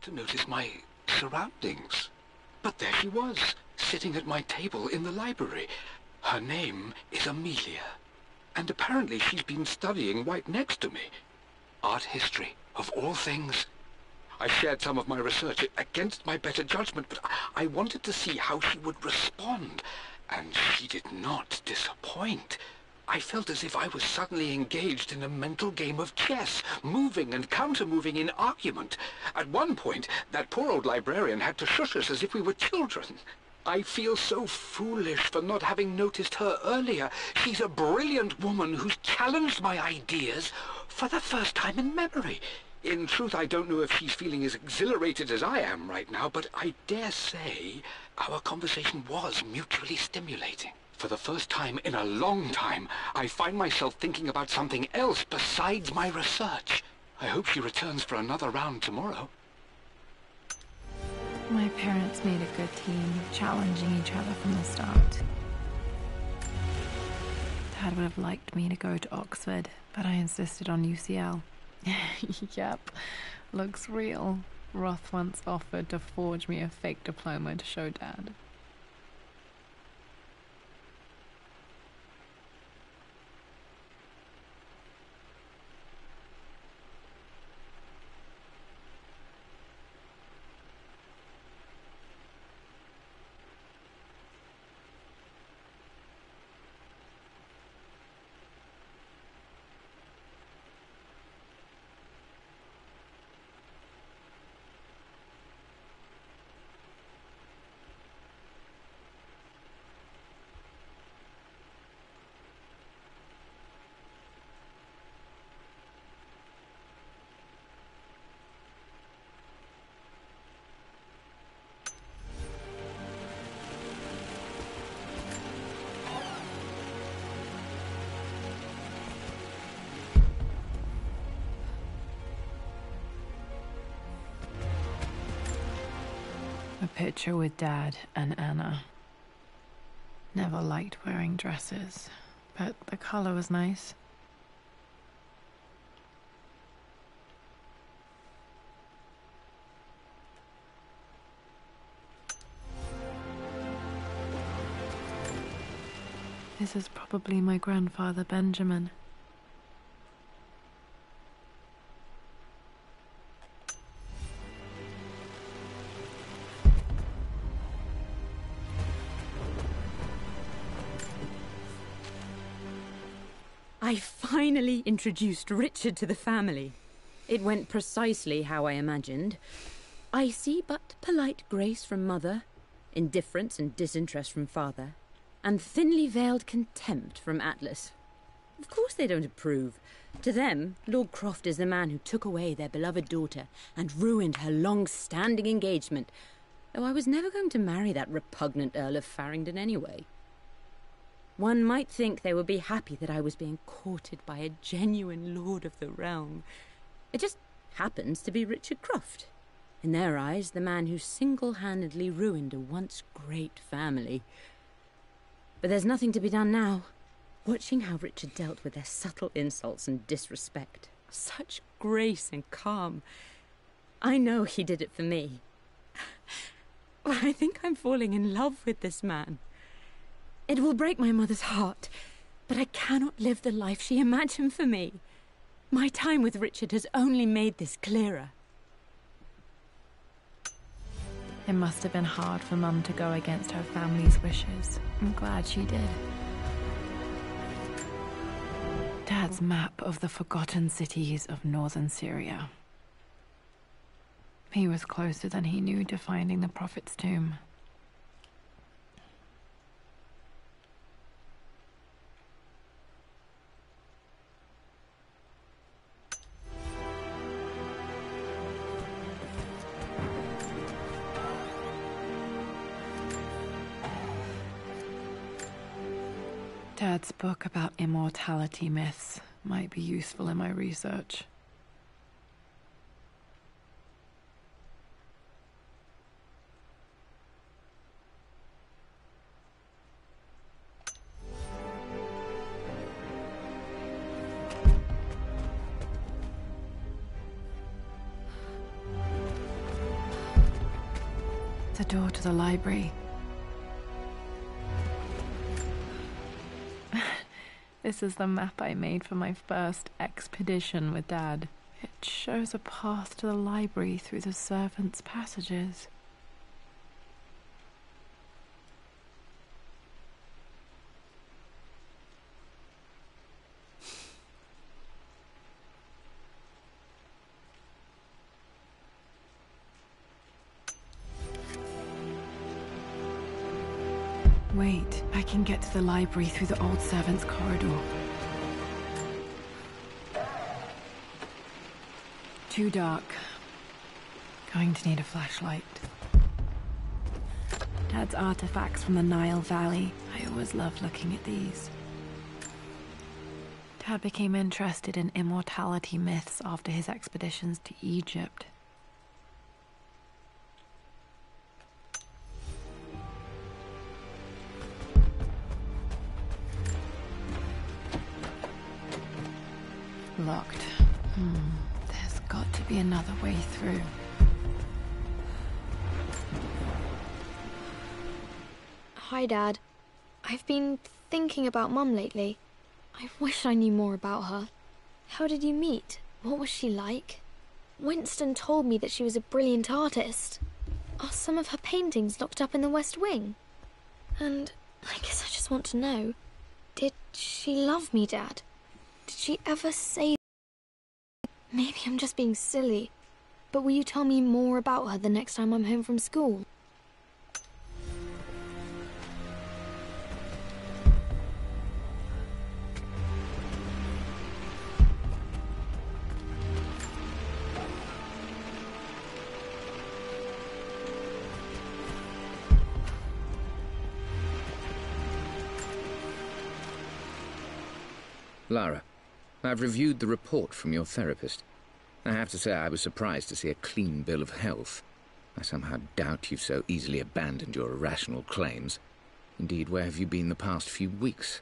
to notice my surroundings. But there she was, sitting at my table in the library. Her name is Amelia, and apparently she's been studying right next to me. Art history, of all things. I shared some of my research against my better judgment, but I wanted to see how she would respond, and she did not disappoint. I felt as if I was suddenly engaged in a mental game of chess, moving and counter-moving in argument. At one point, that poor old librarian had to shush us as if we were children. I feel so foolish for not having noticed her earlier. She's a brilliant woman who's challenged my ideas for the first time in memory. In truth, I don't know if she's feeling as exhilarated as I am right now, but I dare say our conversation was mutually stimulating. For the first time in a long time, I find myself thinking about something else besides my research. I hope she returns for another round tomorrow. My parents made a good team, challenging each other from the start. Dad would have liked me to go to Oxford, but I insisted on UCL. Yep, looks real. Roth once offered to forge me a fake diploma to show Dad. A picture with Dad and Anna. Never liked wearing dresses, but the color was nice. This is probably my grandfather Benjamin. I finally introduced Richard to the family. It went precisely how I imagined. I see but polite grace from mother, indifference and disinterest from father, and thinly veiled contempt from Atlas. Of course they don't approve. To them, Lord Croft is the man who took away their beloved daughter and ruined her long-standing engagement, though I was never going to marry that repugnant Earl of Farringdon anyway. One might think they would be happy that I was being courted by a genuine lord of the realm. It just happens to be Richard Croft. In their eyes, the man who single-handedly ruined a once great family. But there's nothing to be done now. Watching how Richard dealt with their subtle insults and disrespect. Such grace and calm. I know he did it for me. I think I'm falling in love with this man. It will break my mother's heart, but I cannot live the life she imagined for me. My time with Richard has only made this clearer. It must have been hard for Mum to go against her family's wishes. I'm glad she did. Dad's map of the forgotten cities of northern Syria. He was closer than he knew to finding the Prophet's tomb. Dad's book about immortality myths might be useful in my research. door to the library. This is the map I made for my first expedition with Dad. It shows a path to the library through the servants' passages. Wait, I can get to the library through the old servants' corridor. Too dark. Going to need a flashlight. Dad's artifacts from the Nile Valley. I always loved looking at these. Dad became interested in immortality myths after his expeditions to Egypt. Locked. There's got to be another way through. Hi, Dad. I've been thinking about Mum lately. I wish I knew more about her. How did you meet? What was she like? Winston told me that she was a brilliant artist. Are some of her paintings locked up in the West Wing? And I guess I just want to know, did she love me, Dad? Did she ever say... Maybe I'm just being silly, but will you tell me more about her the next time I'm home from school? Lara, I've reviewed the report from your therapist. I have to say I was surprised to see a clean bill of health. I somehow doubt you've so easily abandoned your irrational claims. Indeed, where have you been the past few weeks?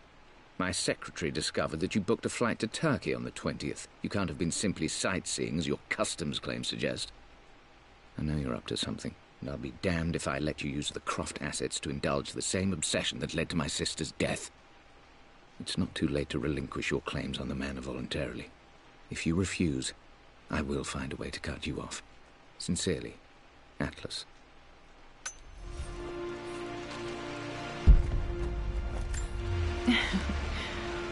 My secretary discovered that you booked a flight to Turkey on the 20th. You can't have been simply sightseeing, as your customs claims suggest. I know you're up to something, and I'll be damned if I let you use the Croft assets to indulge the same obsession that led to my sister's death. It's not too late to relinquish your claims on the manor voluntarily. If you refuse, I will find a way to cut you off. Sincerely, Atlas.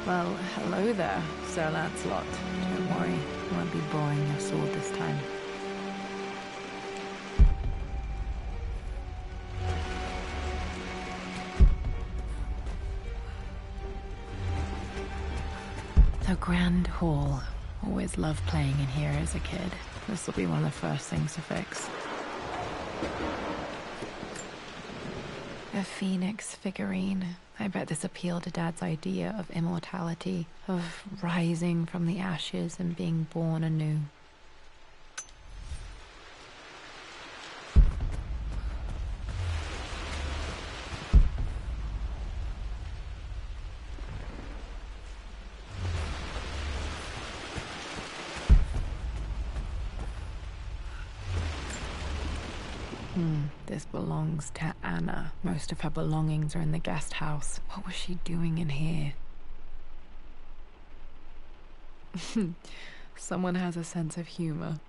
Well, hello there, Sir Lancelot. Don't worry, I won't be boring your sword this time. The Grand Hall. Always loved playing in here as a kid. This will be one of the first things to fix. A phoenix figurine. I bet this appealed to Dad's idea of immortality, of rising from the ashes and being born anew. This belongs to Anna. Most of her belongings are in the guest house. What was she doing in here? Someone has a sense of humor.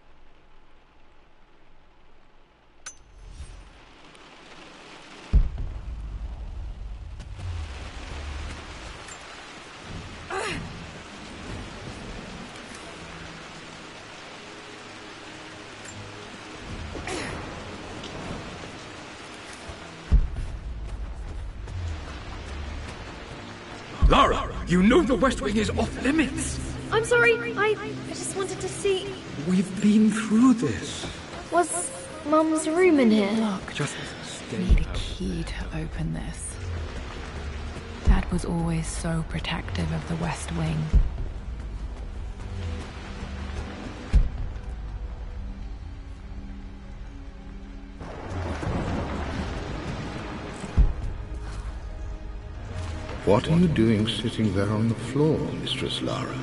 Lara, you know the West Wing is off limits. I'm sorry, I just wanted to see... We've been through this. Was Mum's room in here? Look, Just I stay need a out. key to open this. Dad was always so protective of the West Wing. What are you doing sitting there on the floor, Mistress Lara?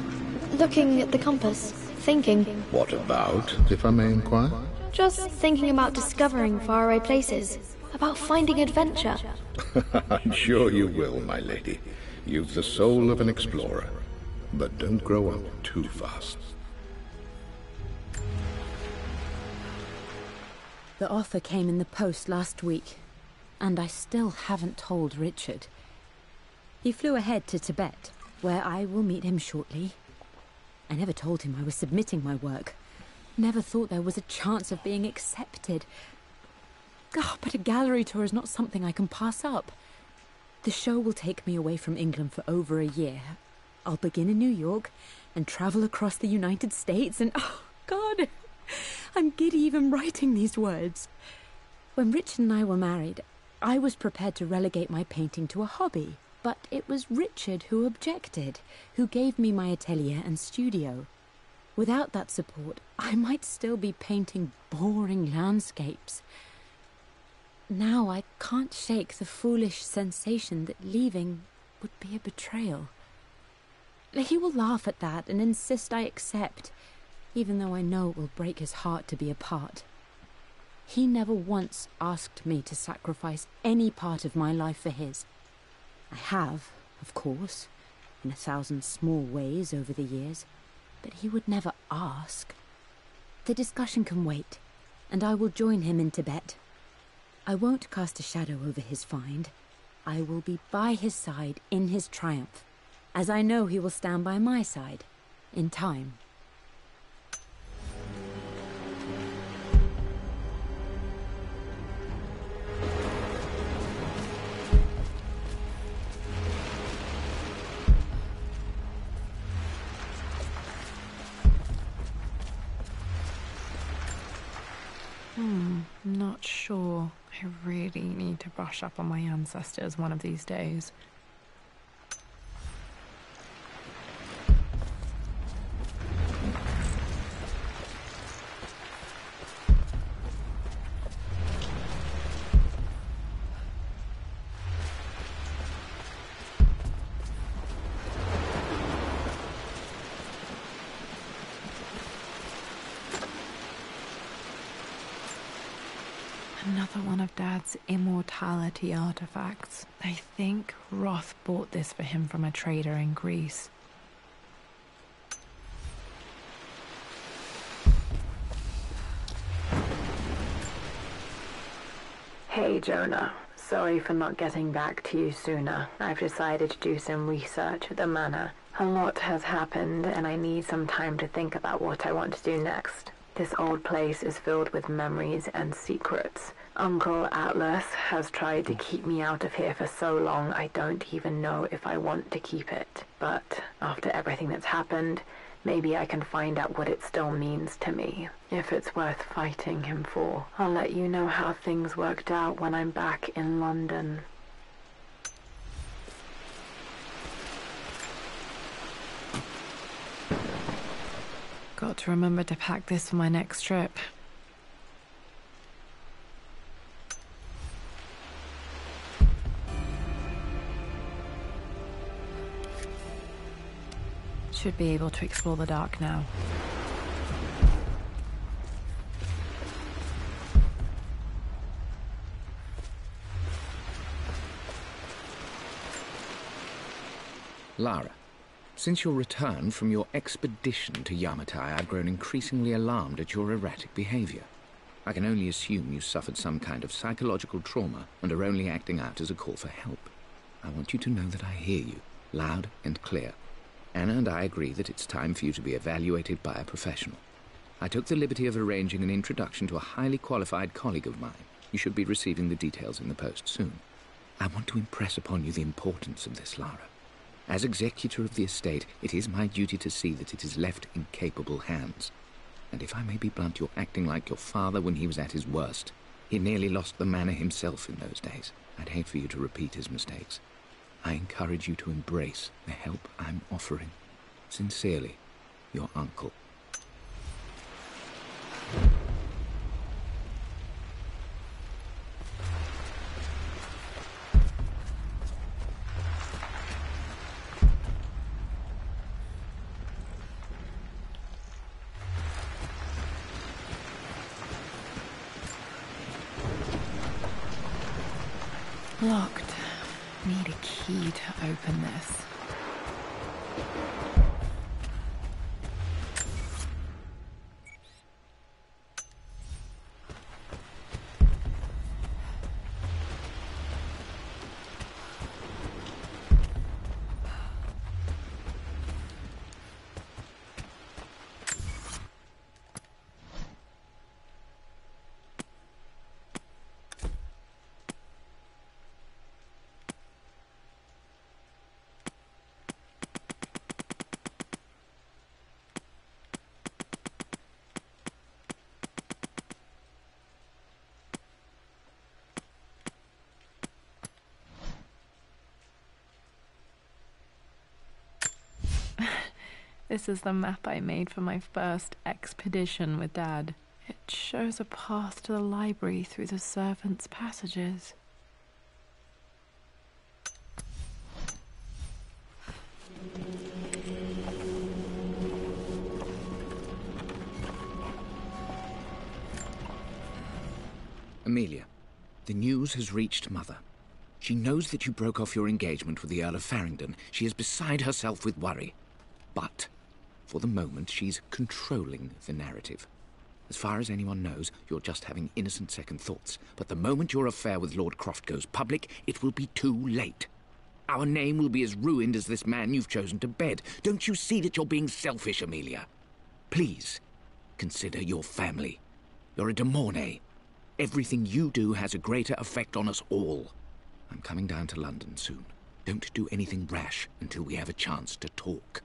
Looking at the compass, thinking. What about, if I may inquire? Just thinking about discovering faraway places. about finding adventure. I'm sure you will, my lady. You've the soul of an explorer. But don't grow up too fast. The author came in the post last week, and I still haven't told Richard. He flew ahead to Tibet, where I will meet him shortly. I never told him I was submitting my work. Never thought there was a chance of being accepted. But a gallery tour is not something I can pass up. The show will take me away from England for over a year. I'll begin in New York and travel across the United States and... oh, God! I'm giddy even writing these words. When Richard and I were married, I was prepared to relegate my painting to a hobby. But it was Richard who objected, who gave me my atelier and studio. Without that support, I might still be painting boring landscapes. Now I can't shake the foolish sensation that leaving would be a betrayal. He will laugh at that and insist I accept, even though I know it will break his heart to be apart. He never once asked me to sacrifice any part of my life for his. I have, of course, in 1,000 small ways over the years, but he would never ask. The discussion can wait, and I will join him in Tibet. I won't cast a shadow over his find. I will be by his side in his triumph, as I know he will stand by my side, in time. Not sure. I really need to brush up on my ancestors one of these days. Another one of Dad's immortality artifacts. I think Roth bought this for him from a trader in Greece. Hey Jonah, sorry for not getting back to you sooner. I've decided to do some research at the manor. A lot has happened and I need some time to think about what I want to do next. This old place is filled with memories and secrets. Uncle Atlas has tried to keep me out of here for so long I don't even know if I want to keep it. But after everything that's happened, maybe I can find out what it still means to me. If it's worth fighting him for. I'll let you know how things worked out when I'm back in London. Got to remember to pack this for my next trip. Should be able to explore the dark now. Lara, since your return from your expedition to Yamatai, I've grown increasingly alarmed at your erratic behavior. I can only assume you suffered some kind of psychological trauma and are only acting out as a call for help. I want you to know that I hear you, loud and clear. Anna and I agree that it's time for you to be evaluated by a professional. I took the liberty of arranging an introduction to a highly qualified colleague of mine. You should be receiving the details in the post soon. I want to impress upon you the importance of this, Lara. As executor of the estate, it is my duty to see that it is left in capable hands. And if I may be blunt, you're acting like your father when he was at his worst. He nearly lost the manor himself in those days. I'd hate for you to repeat his mistakes. I encourage you to embrace the help I'm offering. Sincerely, your uncle. locked. Need a key to open this. This is the map I made for my first expedition with Dad. It shows a path to the library through the servants' passages. Amelia, the news has reached Mother. She knows that you broke off your engagement with the Earl of Farringdon. She is beside herself with worry. But, for the moment, she's controlling the narrative. As far as anyone knows, you're just having innocent second thoughts. But the moment your affair with Lord Croft goes public, it will be too late. Our name will be as ruined as this man you've chosen to bed. Don't you see that you're being selfish, Amelia? Please, consider your family. You're a de Mornay. Everything you do has a greater effect on us all. I'm coming down to London soon. Don't do anything rash until we have a chance to talk.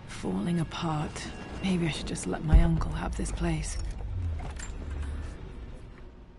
Falling apart. Maybe I should just let my uncle have this place.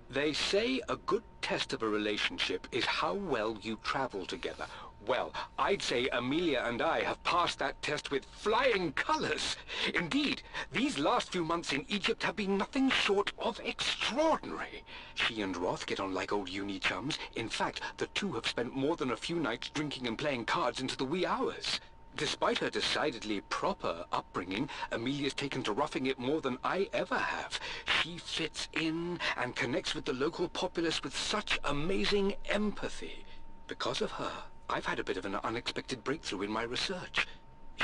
They say a good test of a relationship is how well you travel together. Well, I'd say Amelia and I have passed that test with flying colors. Indeed, these last few months in Egypt have been nothing short of extraordinary. She and Roth get on like old uni chums. In fact, the two have spent more than a few nights drinking and playing cards into the wee hours. Despite her decidedly proper upbringing, Amelia's taken to roughing it more than I ever have. She fits in and connects with the local populace with such amazing empathy. Because of her, I've had a bit of an unexpected breakthrough in my research.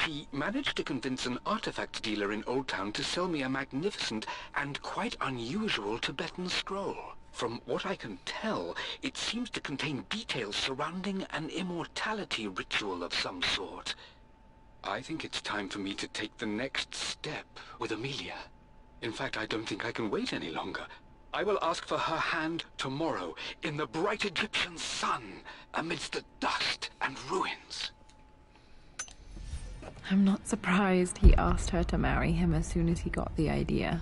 She managed to convince an artifact dealer in Old Town to sell me a magnificent and quite unusual Tibetan scroll. From what I can tell, it seems to contain details surrounding an immortality ritual of some sort. I think it's time for me to take the next step with Amelia. In fact, I don't think I can wait any longer. I will ask for her hand tomorrow in the bright Egyptian sun amidst the dust and ruins. I'm not surprised he asked her to marry him as soon as he got the idea.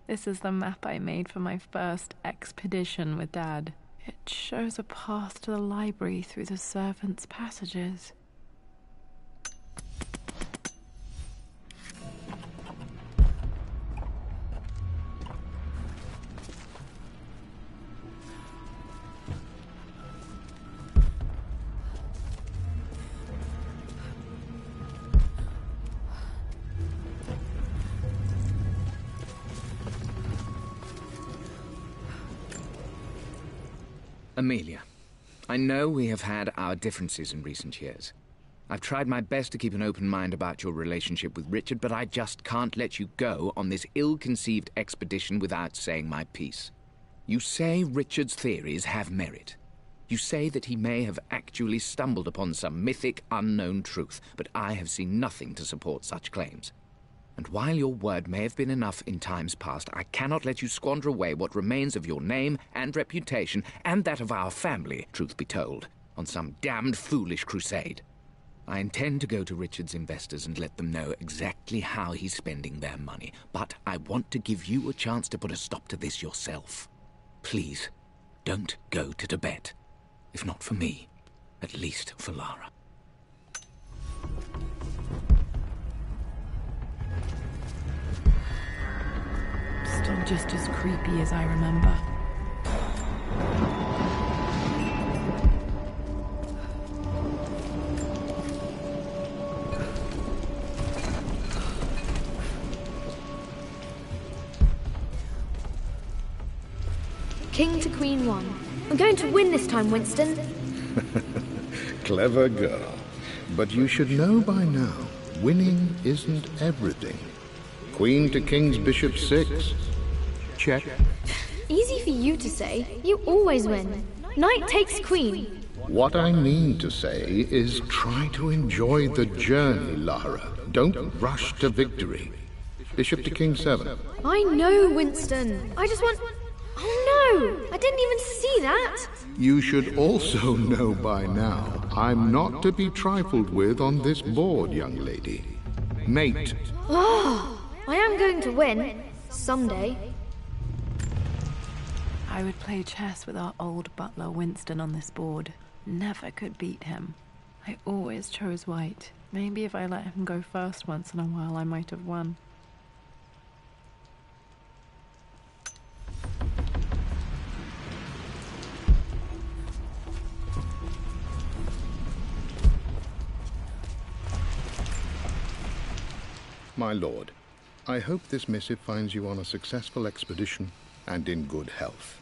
This is the map I made for my first expedition with Dad. It shows a path to the library through the servants' passages. Amelia, I know we have had our differences in recent years. I've tried my best to keep an open mind about your relationship with Richard, but I just can't let you go on this ill-conceived expedition without saying my piece. You say Richard's theories have merit. You say that he may have actually stumbled upon some mythic, unknown truth, but I have seen nothing to support such claims. And while your word may have been enough in times past, I cannot let you squander away what remains of your name and reputation, and that of our family, truth be told, on some damned foolish crusade. I intend to go to Richard's investors and let them know exactly how he's spending their money. But I want to give you a chance to put a stop to this yourself. Please, don't go to Tibet. If not for me, at least for Lara. Still just as creepy as I remember. King to Queen 1. I'm going to win this time, Winston. Clever girl. But you should know by now, winning isn't everything. Queen to King's Bishop 6. Check. Easy for you to say. You always win. Knight takes Queen. What I mean to say is try to enjoy the journey, Lara. Don't rush to victory. Bishop to King 7. I know, Winston. I just want... Oh no! I didn't even see that! You should also know by now, I'm not to be trifled with on this board, young lady. Mate. Oh, I am going to win. Someday. I would play chess with our old butler Winston on this board. Never could beat him. I always chose white. Maybe if I let him go first once in a while, I might have won. My lord, I hope this missive finds you on a successful expedition and in good health.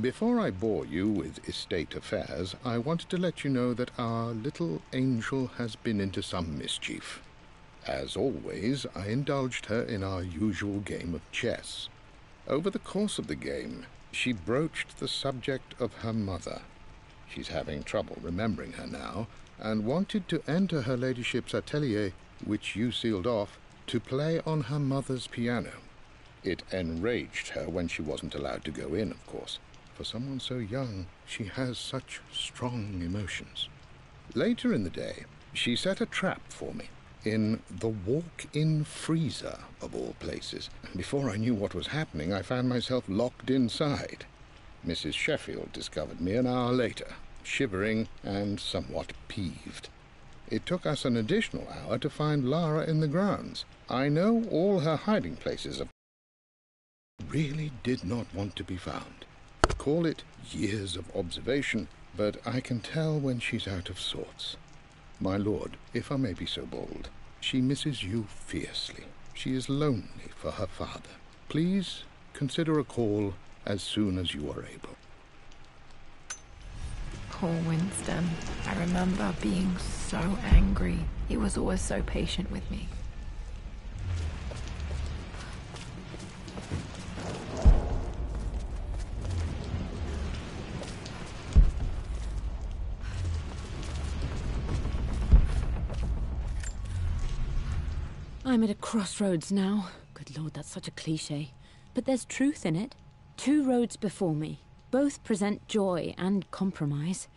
Before I bore you with estate affairs, I wanted to let you know that our little angel has been into some mischief. As always, I indulged her in our usual game of chess. Over the course of the game, she broached the subject of her mother. She's having trouble remembering her now, and wanted to enter her ladyship's atelier, which you sealed off, to play on her mother's piano. It enraged her when she wasn't allowed to go in, of course. For someone so young, she has such strong emotions. Later in the day, she set a trap for me in the walk-in freezer, of all places. Before I knew what was happening, I found myself locked inside. Mrs. Sheffield discovered me an hour later, shivering and somewhat peeved. It took us an additional hour to find Lara in the grounds. I know all her hiding places really did not want to be found. Call it years of observation, but I can tell when she's out of sorts. My lord, if I may be so bold, she misses you fiercely. She is lonely for her father. Please consider a call as soon as you are able. Poor Winston. I remember being so angry. He was always so patient with me. I'm at a crossroads now. Good Lord, that's such a cliché. But there's truth in it. 2 roads before me. Both present joy and compromise.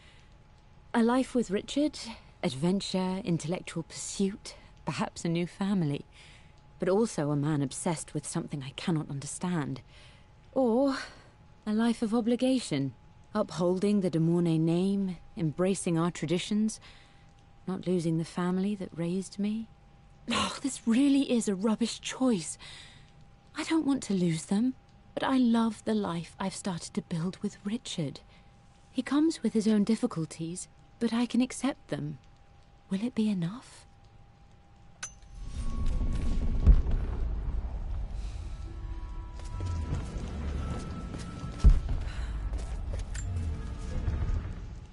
A life with Richard, adventure, intellectual pursuit, perhaps a new family. But also a man obsessed with something I cannot understand. Or a life of obligation, upholding the de Mornay name, embracing our traditions, not losing the family that raised me. Oh, this really is a rubbish choice. I don't want to lose them, but I love the life I've started to build with Richard. He comes with his own difficulties, but I can accept them. Will it be enough?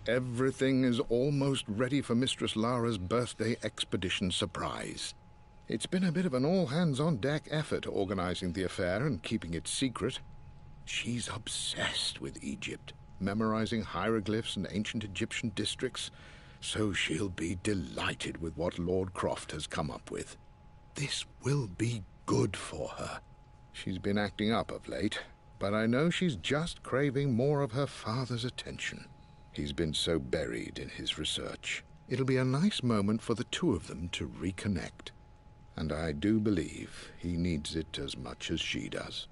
Everything is almost ready for Mistress Lara's birthday expedition surprise. It's been a bit of an all-hands-on-deck effort organizing the affair and keeping it secret. She's obsessed with Egypt, memorizing hieroglyphs and ancient Egyptian districts, so she'll be delighted with what Lord Croft has come up with. This will be good for her. She's been acting up of late, but I know she's just craving more of her father's attention. He's been so buried in his research. It'll be a nice moment for the two of them to reconnect. And I do believe he needs it as much as she does.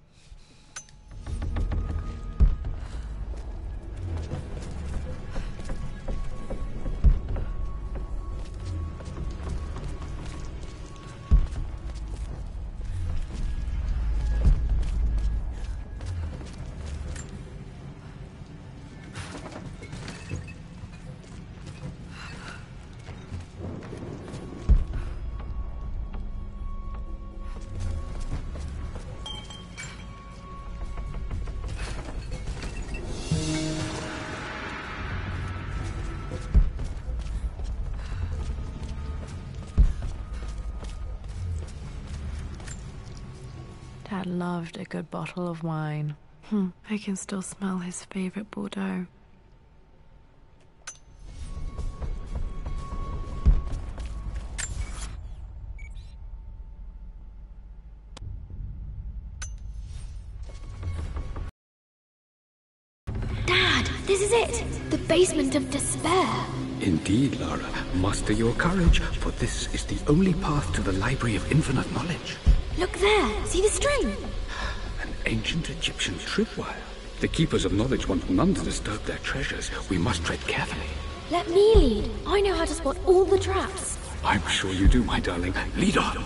Dad loved a good bottle of wine. I can still smell his favorite Bordeaux. Dad, this is it! The basement of despair. Indeed, Lara. Muster your courage, for this is the only path to the Library of Infinite Knowledge. Look there! See the string? An ancient Egyptian tripwire. The Keepers of Knowledge want none to disturb their treasures. We must tread carefully. Let me lead. I know how to spot all the traps. I'm sure you do, my darling. Lead on.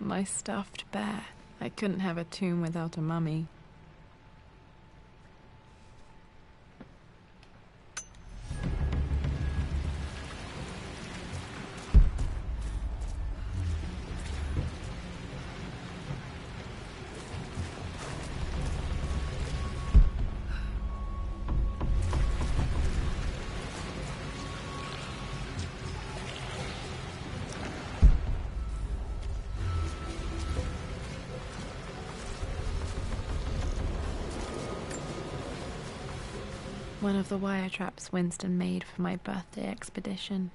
My stuffed bear. I couldn't have a tomb without a mummy. One of the wire traps Winston made for my birthday expedition.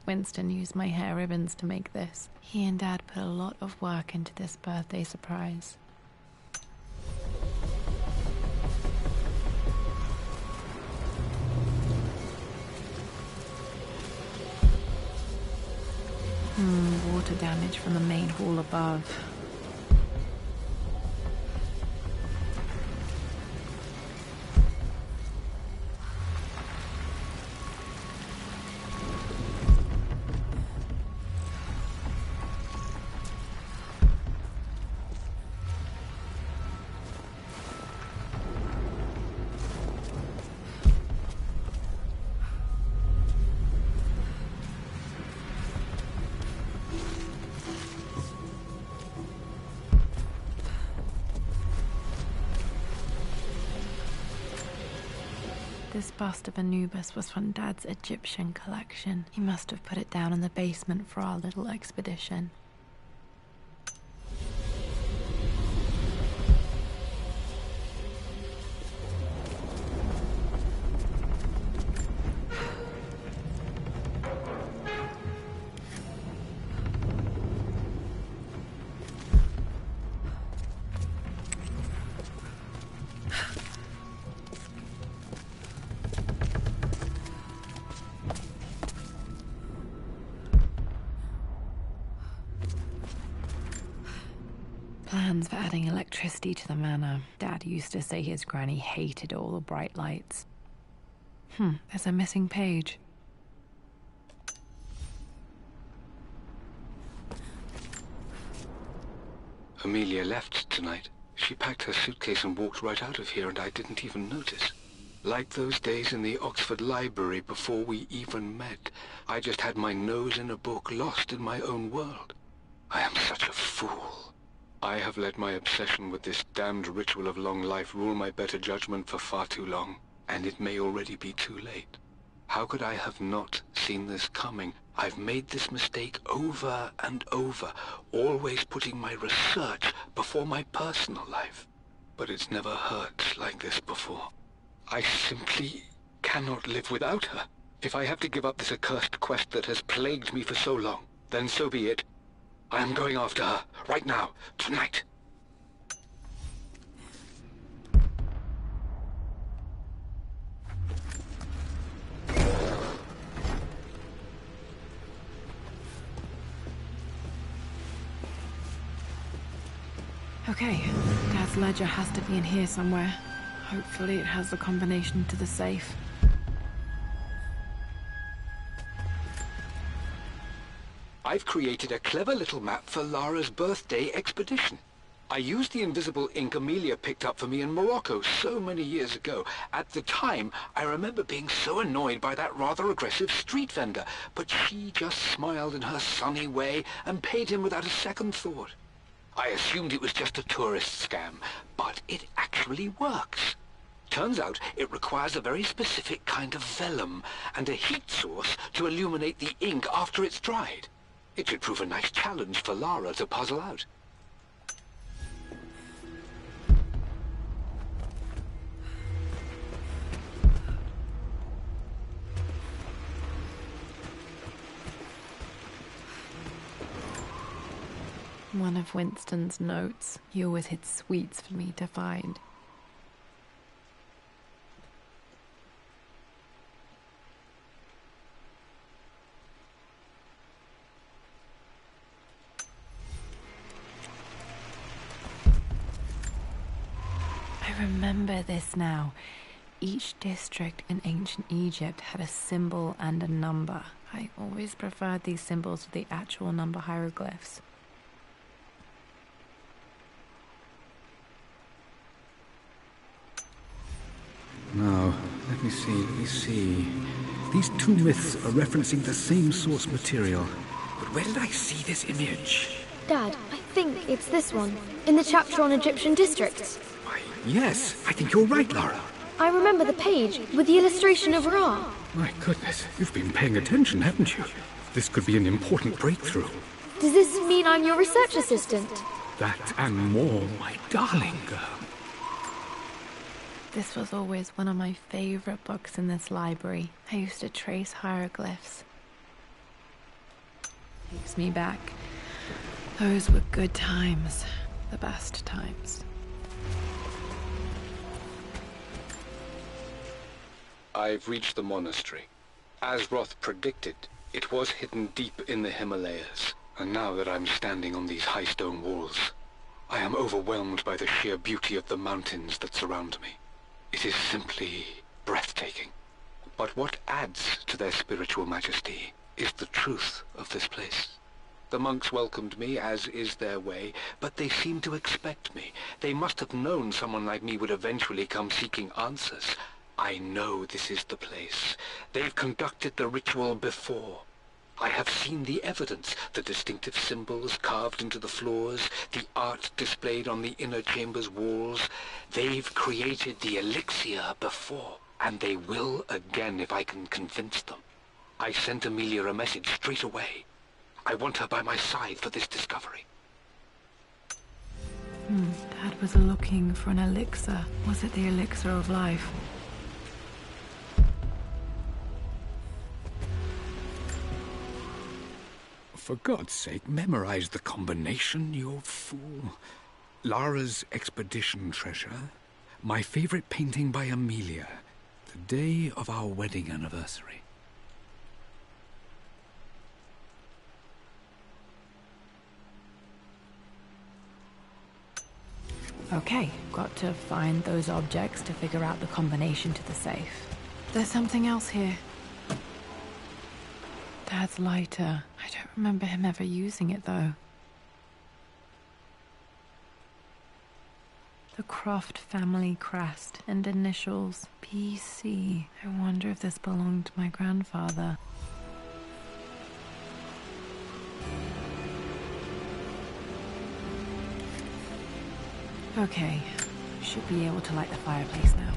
Winston used my hair ribbons to make this. He and Dad put a lot of work into this birthday surprise. Water damage from the main hall above. This bust of Anubis was from Dad's Egyptian collection. He must have put it down in the basement for our little expedition. Plans for adding electricity to the manor. Dad used to say his granny hated all the bright lights. There's a missing page. Amelia left tonight. She packed her suitcase and walked right out of here, and I didn't even notice. Like those days in the Oxford Library before we even met, I just had my nose in a book, lost in my own world. I am such a fool. I have let my obsession with this damned ritual of long life rule my better judgment for far too long, and it may already be too late. How could I have not seen this coming? I've made this mistake over and over, always putting my research before my personal life. But it's never hurt like this before. I simply cannot live without her. If I have to give up this accursed quest that has plagued me for so long, then so be it. I am going after her, right now, tonight. Okay, Dad's ledger has to be in here somewhere. Hopefully it has the combination to the safe. I've created a clever little map for Lara's birthday expedition. I used the invisible ink Amelia picked up for me in Morocco so many years ago. At the time, I remember being so annoyed by that rather aggressive street vendor, but she just smiled in her sunny way and paid him without a second thought. I assumed it was just a tourist scam, but it actually works. Turns out it requires a very specific kind of vellum and a heat source to illuminate the ink after it's dried. It should prove a nice challenge for Lara to puzzle out. One of Winston's notes. He always hid sweets for me to find. I remember this now. Each district in ancient Egypt had a symbol and a number. I always preferred these symbols to the actual number hieroglyphs. Now, let me see. These two myths are referencing the same source material. But where did I see this image? Dad, I think it's this one, in the chapter on Egyptian districts. Why, yes, I think you're right, Lara. I remember the page with the illustration of Ra. My goodness, you've been paying attention, haven't you? This could be an important breakthrough. Does this mean I'm your research assistant? That and more, my darling girl. This was always one of my favorite books in this library. I used to trace hieroglyphs. Takes me back. Those were good times. The best times. I've reached the monastery. As Roth predicted, it was hidden deep in the Himalayas. And now that I'm standing on these high stone walls, I am overwhelmed by the sheer beauty of the mountains that surround me. It is simply breathtaking. But what adds to their spiritual majesty is the truth of this place. The monks welcomed me, as is their way, but they seemed to expect me. They must have known someone like me would eventually come seeking answers. I know this is the place. They've conducted the ritual before. I have seen the evidence, the distinctive symbols carved into the floors, the art displayed on the inner chamber's walls. They've created the elixir before, and they will again if I can convince them. I sent Amelia a message straight away. I want her by my side for this discovery. Dad was looking for an elixir. Was it the elixir of life? For God's sake, memorize the combination, you fool. Lara's expedition treasure, my favorite painting by Amelia, the day of our wedding anniversary. Okay, got to find those objects to figure out the combination to the safe. There's something else here. Dad's lighter. I don't remember him ever using it, though. The Croft family crest and initials PC. I wonder if this belonged to my grandfather. Okay, should be able to light the fireplace now.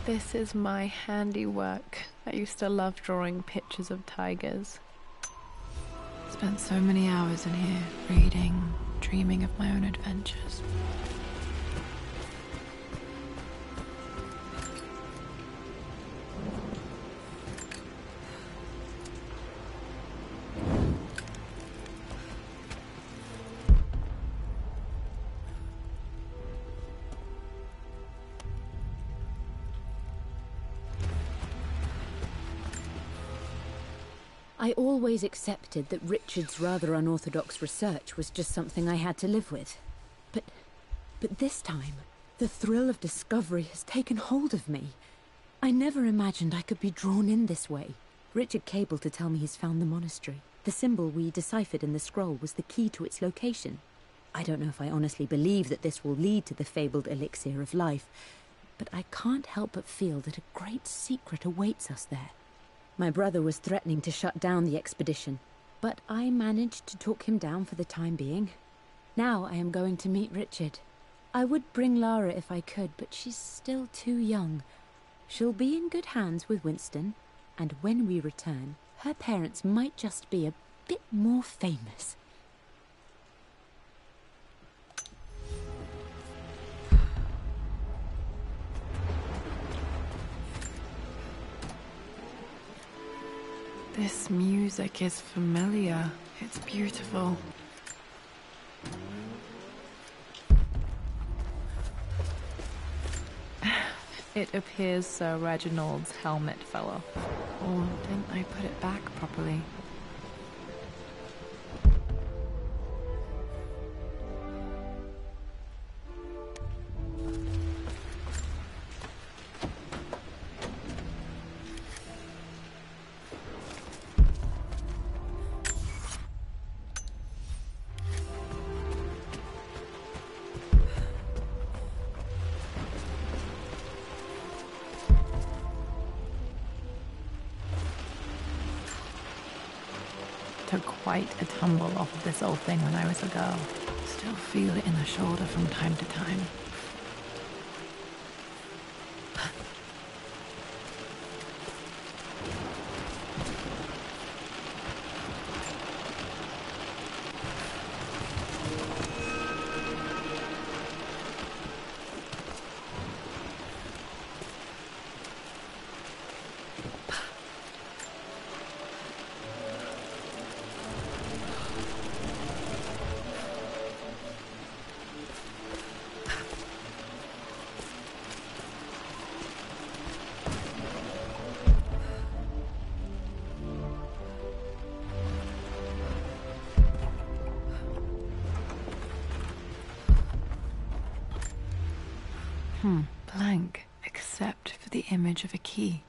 This is my handiwork. I used to love drawing pictures of tigers. Spent so many hours in here, reading, dreaming of my own adventures. I always accepted that Richard's rather unorthodox research was just something I had to live with. But this time, the thrill of discovery has taken hold of me. I never imagined I could be drawn in this way. Richard cabled to tell me he's found the monastery. The symbol we deciphered in the scroll was the key to its location. I don't know if I honestly believe that this will lead to the fabled elixir of life, but I can't help but feel that a great secret awaits us there. My brother was threatening to shut down the expedition, but I managed to talk him down for the time being. Now I am going to meet Richard. I would bring Lara if I could, but she's still too young. She'll be in good hands with Winston, and when we return, her parents might just be a bit more famous. This music is familiar. It's beautiful. It appears Sir Reginald's helmet fell off. Or didn't I put it back properly? Took quite a tumble off of this old thing when I was a girl. Still feel it in the shoulder from time to time. Blank, except for the image of a key.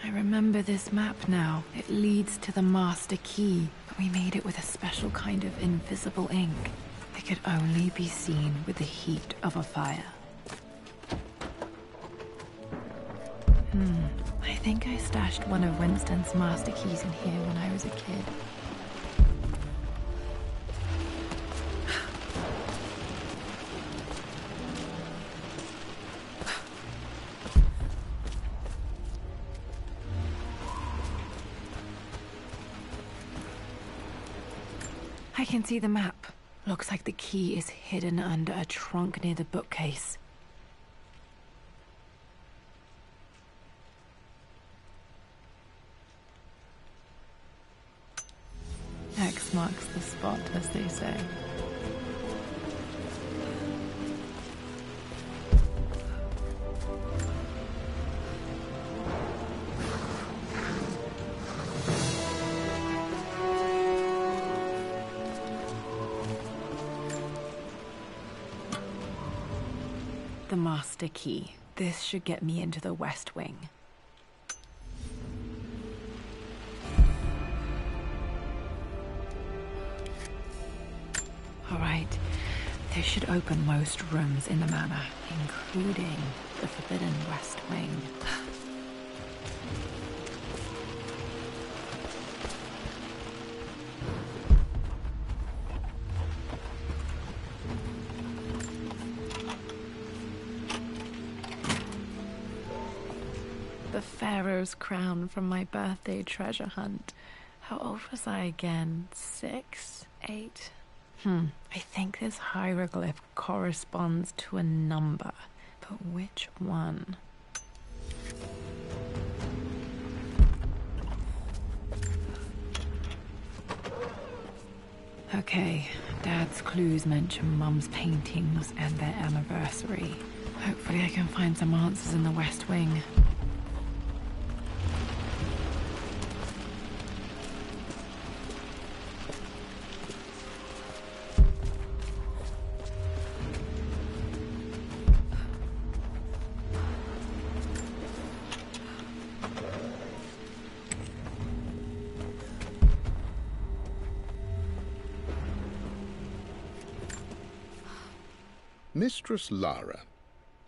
I remember this map now. It leads to the master key, but we made it with a special kind of invisible ink. It could only be seen with the heat of a fire. I think I stashed one of Winston's master keys in here when I was a kid. I can see the map. Looks like the key is hidden under a trunk near the bookcase. X marks the spot, as they say. The master key. This should get me into the West Wing. Alright, this should open most rooms in the manor, including the forbidden West Wing. The Pharaoh's crown from my birthday treasure hunt. How old was I again? 6? 8? I think this hieroglyph corresponds to a number, but which one? Okay, Dad's clues mention Mum's paintings and their anniversary. Hopefully I can find some answers in the West Wing. Mistress Lara,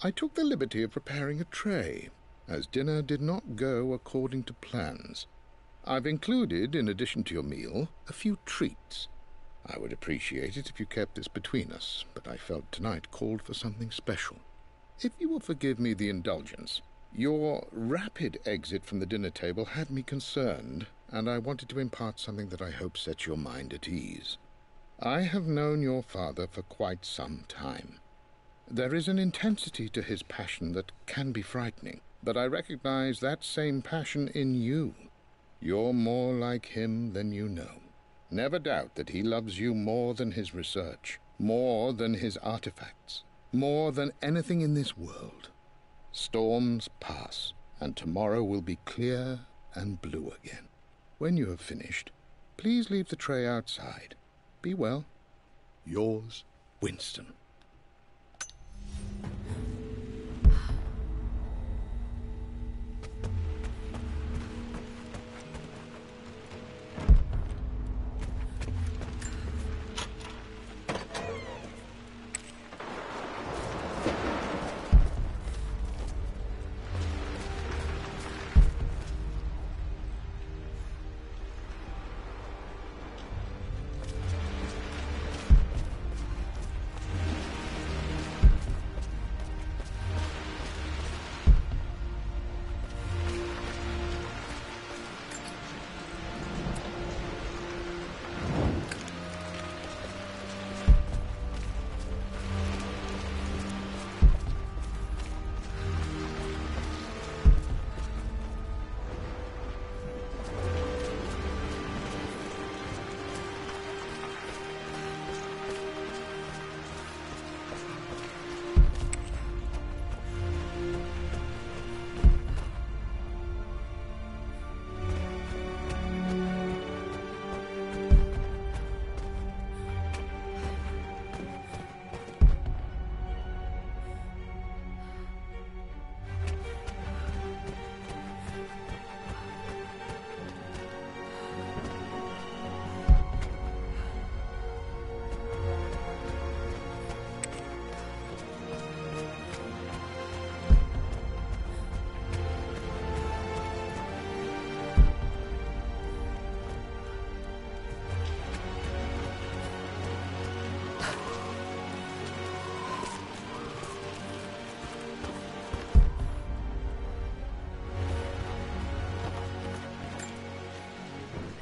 I took the liberty of preparing a tray, as dinner did not go according to plans. I've included, in addition to your meal, a few treats. I would appreciate it if you kept this between us, but I felt tonight called for something special. If you will forgive me the indulgence, your rapid exit from the dinner table had me concerned, and I wanted to impart something that I hope sets your mind at ease. I have known your father for quite some time. There is an intensity to his passion that can be frightening, but I recognize that same passion in you. You're more like him than you know. Never doubt that he loves you more than his research, more than his artifacts, more than anything in this world. Storms pass, and tomorrow will be clear and blue again. When you have finished, please leave the tray outside. Be well. Yours, Winston.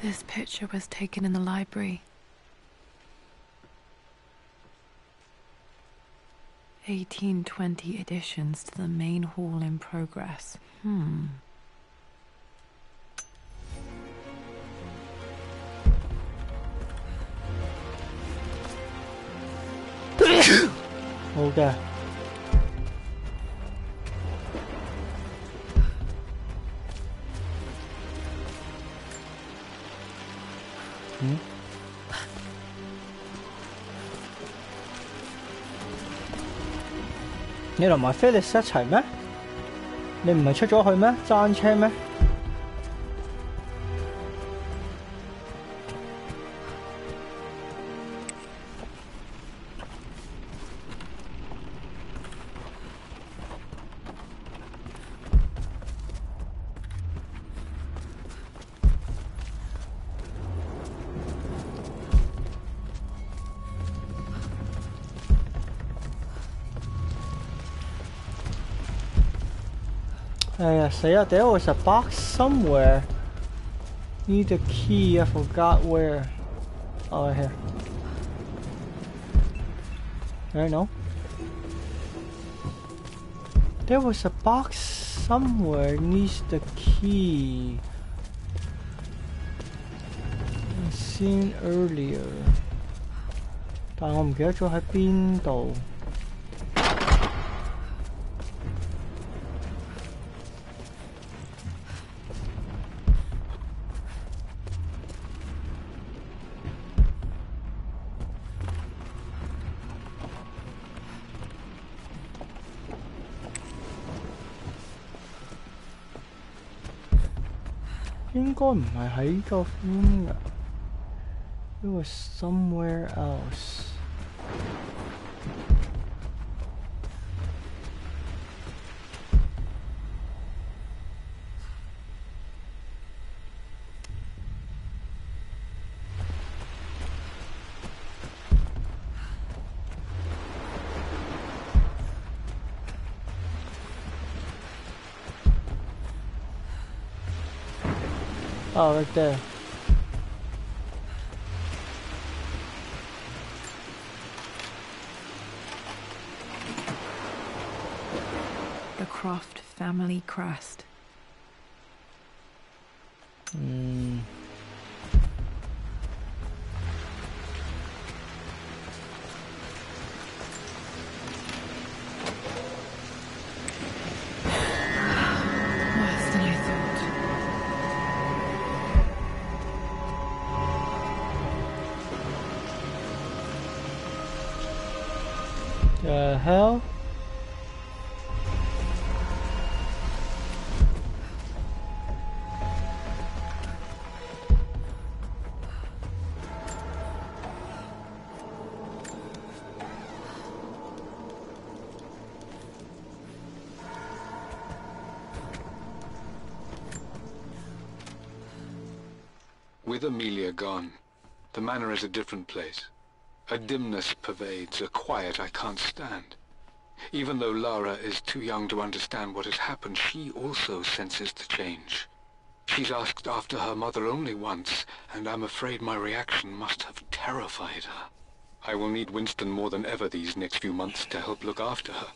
This picture was taken in the library. 1820 additions to the main hall in progress. Okay. Ừ. Nghĩa là mọi phép lịch sát chảy咩?你唔係出咗去咩？爭車咩？哎呀，死啦 ！There was a box somewhere. Need a key. I forgot where. Oh, right here. I don't know. There was a box somewhere. Needs the key. I seen earlier. 但我唔記得咗喺邊度。應該唔係喺個 room 㗎。It was somewhere else. Oh, right there. The Croft family crest. Worse than I thought. The hell? With Amelia gone, the manor is a different place. A dimness pervades, a quiet I can't stand. Even though Lara is too young to understand what has happened, she also senses the change. She's asked after her mother only once, and I'm afraid my reaction must have terrified her. I will need Winston more than ever these next few months to help look after her.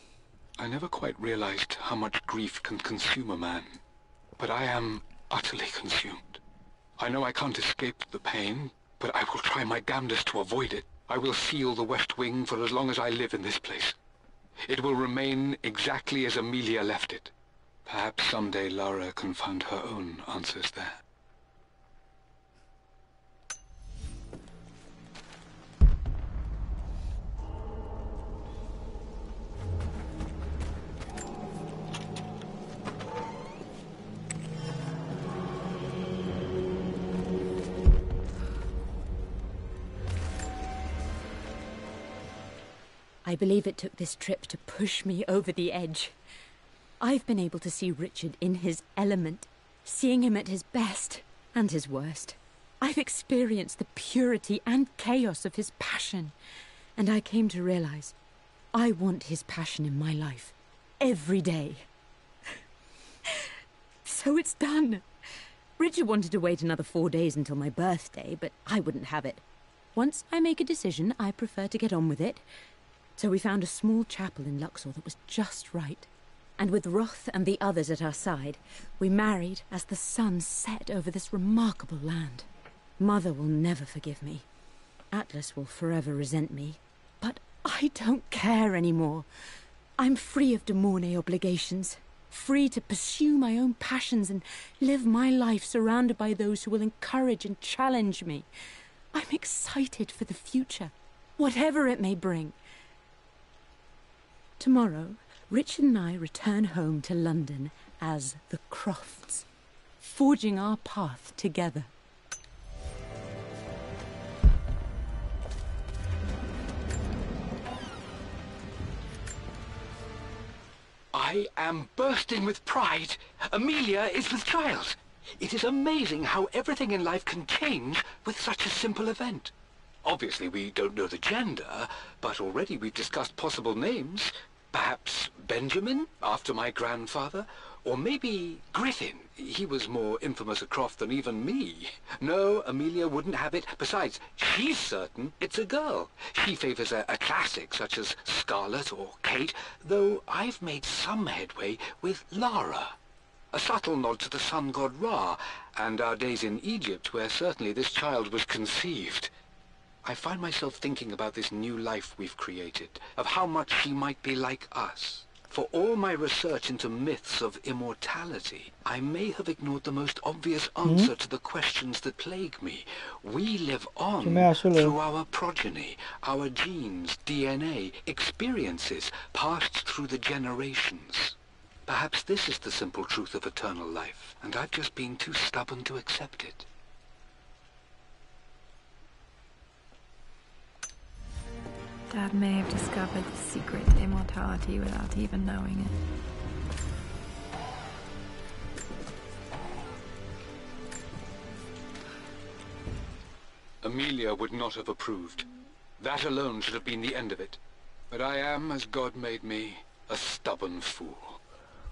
I never quite realized how much grief can consume a man, but I am utterly consumed. I know I can't escape the pain, but I will try my damnedest to avoid it. I will seal the West Wing for as long as I live in this place. It will remain exactly as Amelia left it. Perhaps someday Lara can find her own answers there. I believe it took this trip to push me over the edge. I've been able to see Richard in his element, seeing him at his best and his worst. I've experienced the purity and chaos of his passion, and I came to realize I want his passion in my life every day. So it's done. Richard wanted to wait another 4 days until my birthday, but I wouldn't have it. Once I make a decision, I prefer to get on with it. So we found a small chapel in Luxor that was just right. And with Roth and the others at our side, we married as the sun set over this remarkable land. Mother will never forgive me. Atlas will forever resent me. But I don't care anymore. I'm free of de Mornay obligations, free to pursue my own passions and live my life surrounded by those who will encourage and challenge me. I'm excited for the future, whatever it may bring. Tomorrow, Richard and I return home to London as the Crofts, forging our path together. I am bursting with pride. Amelia is with child. It is amazing how everything in life can change with such a simple event. Obviously, we don't know the gender, but already we've discussed possible names. Perhaps Benjamin, after my grandfather, or maybe Griffin. He was more infamous a Croft than even me. No, Amelia wouldn't have it. Besides, she's certain it's a girl. She favours a classic such as Scarlet or Kate, though I've made some headway with Lara. A subtle nod to the sun god Ra, and our days in Egypt, where certainly this child was conceived. I find myself thinking about this new life we've created, of how much she might be like us. For all my research into myths of immortality, I may have ignored the most obvious answer to the questions that plague me. We live on through our progeny, our genes, DNA, experiences passed through the generations. Perhaps this is the simple truth of eternal life, and I've just been too stubborn to accept it. Dad may have discovered the secret to immortality without even knowing it. Amelia would not have approved. That alone should have been the end of it. But I am, as God made me, a stubborn fool.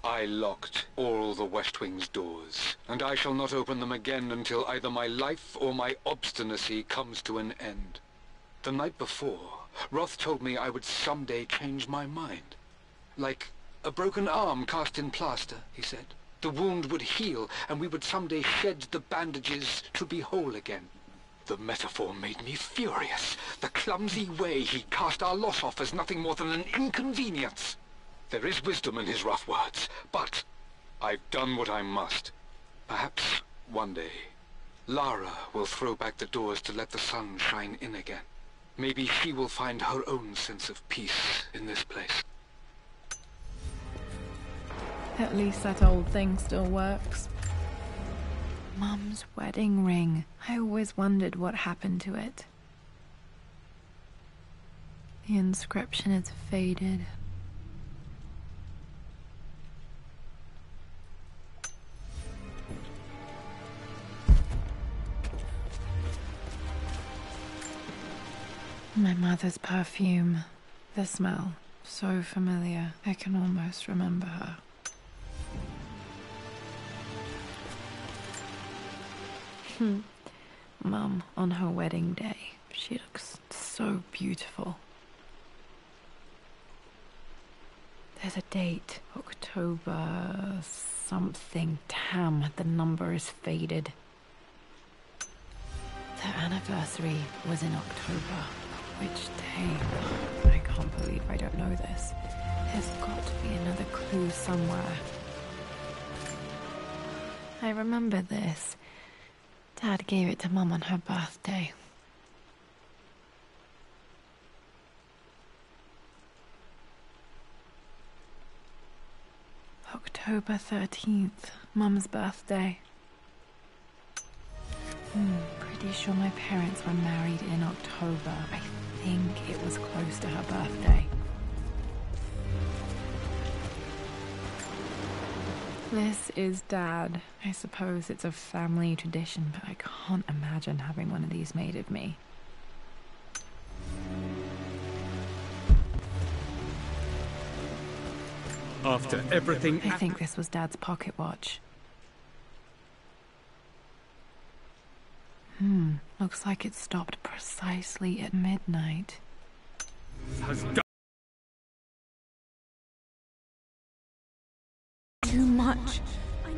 I locked all the West Wing's doors, and I shall not open them again until either my life or my obstinacy comes to an end. The night before, Roth told me I would someday change my mind. Like a broken arm cast in plaster, he said. The wound would heal, and we would someday shed the bandages to be whole again. The metaphor made me furious. The clumsy way he cast our loss off as nothing more than an inconvenience. There is wisdom in his rough words, but I've done what I must. Perhaps one day, Lara will throw back the doors to let the sun shine in again. Maybe she will find her own sense of peace in this place. At least that old thing still works. Mum's wedding ring. I always wondered what happened to it. The inscription is faded. My mother's perfume. The smell. So familiar. I can almost remember her. Mum, on her wedding day. She looks so beautiful. There's a date. October something. Damn, the number is faded. The anniversary was in October. Which day? I can't believe I don't know this. There's got to be another clue somewhere. I remember this. Dad gave it to Mum on her birthday. October 13th, Mum's birthday. Pretty sure my parents were married in October. I think it was close to her birthday. This is Dad. I suppose it's a family tradition, but I can't imagine having one of these made of me. After everything... I think this was Dad's pocket watch. Looks like it stopped precisely at midnight. has done... Too much.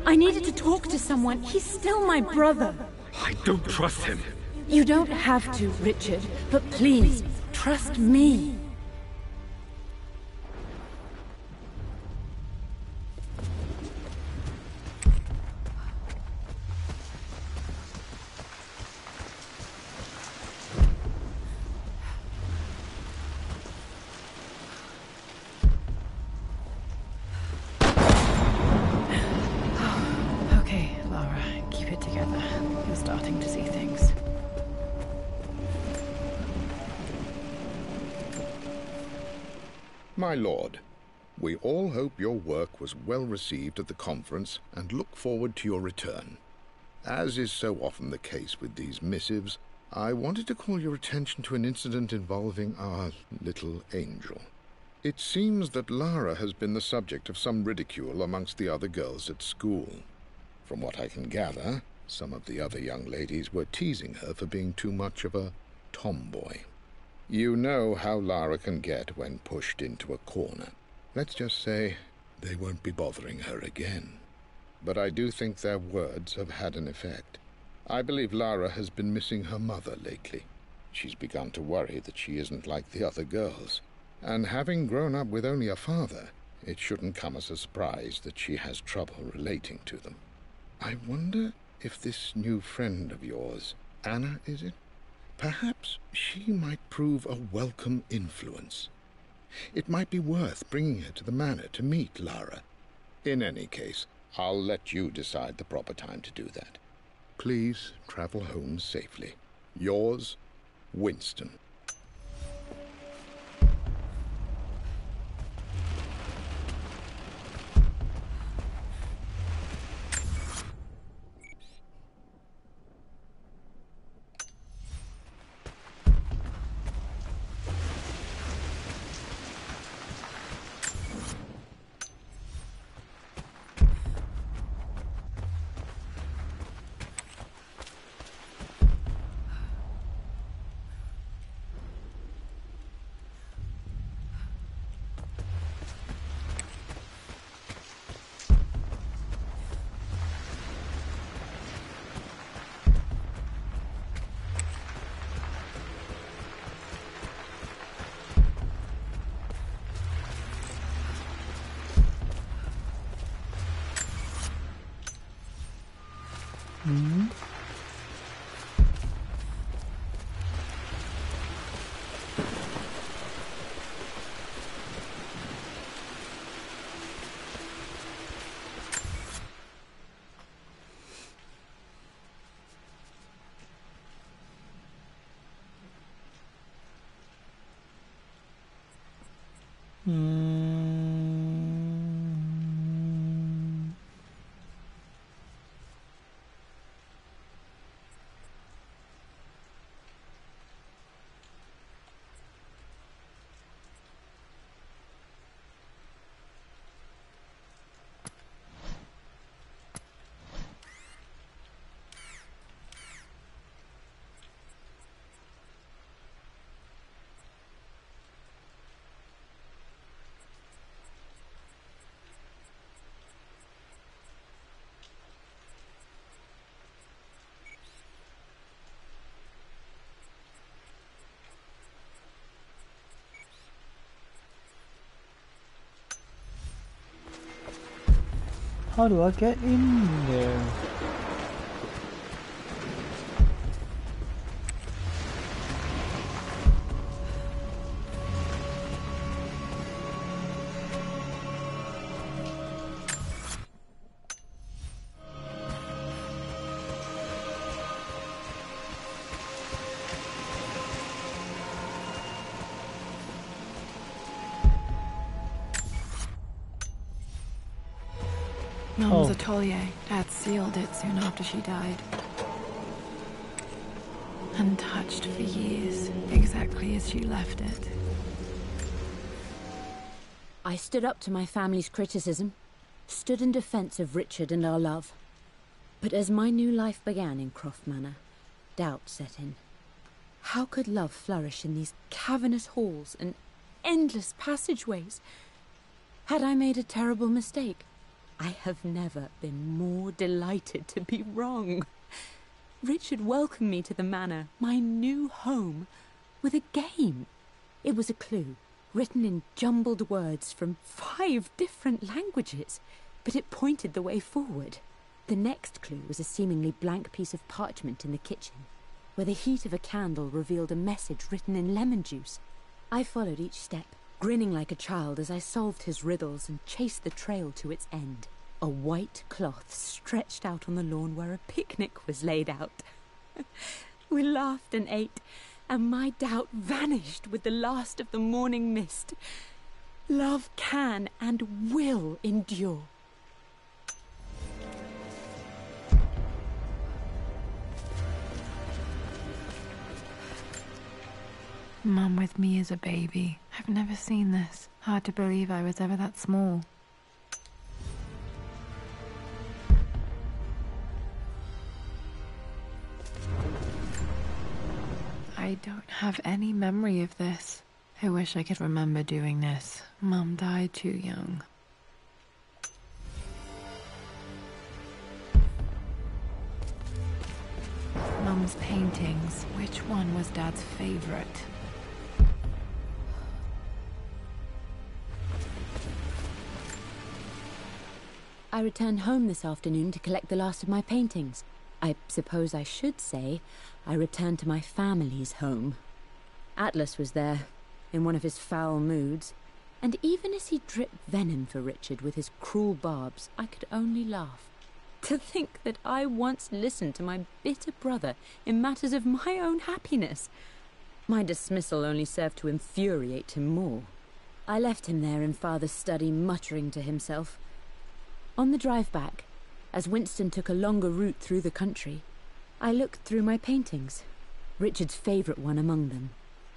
I needed to talk to someone. He's still my brother. I don't trust him. You don't have to, Richard, but please, trust me. keep it together. You're starting to see things. My lord, we all hope your work was well received at the conference and look forward to your return. As is so often the case with these missives, I wanted to call your attention to an incident involving our little angel. It seems that Lara has been the subject of some ridicule amongst the other girls at school. From what I can gather, some of the other young ladies were teasing her for being too much of a tomboy. You know how Lara can get when pushed into a corner. Let's just say they won't be bothering her again. But I do think their words have had an effect. I believe Lara has been missing her mother lately. She's begun to worry that she isn't like the other girls. And having grown up with only a father, it shouldn't come as a surprise that she has trouble relating to them. I wonder if this new friend of yours, Anna, is it? Perhaps she might prove a welcome influence. It might be worth bringing her to the manor to meet Lara. In any case, I'll let you decide the proper time to do that. Please travel home safely. Yours, Winston. How do I get in there? Mum's atelier. Dad sealed it soon after she died. Untouched for years, exactly as she left it. I stood up to my family's criticism, stood in defense of Richard and our love. But as my new life began in Croft Manor, doubt set in. How could love flourish in these cavernous halls and endless passageways? Had I made a terrible mistake? I have never been more delighted to be wrong. Richard welcomed me to the manor, my new home, with a game. It was a clue, written in jumbled words from 5 different languages, but it pointed the way forward. The next clue was a seemingly blank piece of parchment in the kitchen, where the heat of a candle revealed a message written in lemon juice. I followed each step, grinning like a child as I solved his riddles and chased the trail to its end. a white cloth stretched out on the lawn where a picnic was laid out. We laughed and ate, and my doubt vanished with the last of the morning mist. Love can and will endure. Mum with me as a baby. I've never seen this. Hard to believe I was ever that small. I don't have any memory of this. I wish I could remember doing this. Mum died too young. Mum's paintings. Which one was Dad's favorite? I returned home this afternoon to collect the last of my paintings. I suppose I should say I returned to my family's home. Atlas was there, in one of his foul moods, and even as he dripped venom for Richard with his cruel barbs, I could only laugh. To think that I once listened to my bitter brother in matters of my own happiness. My dismissal only served to infuriate him more. I left him there in Father's study, muttering to himself. On the drive back, as Winston took a longer route through the country, I looked through my paintings, Richard's favourite one among them,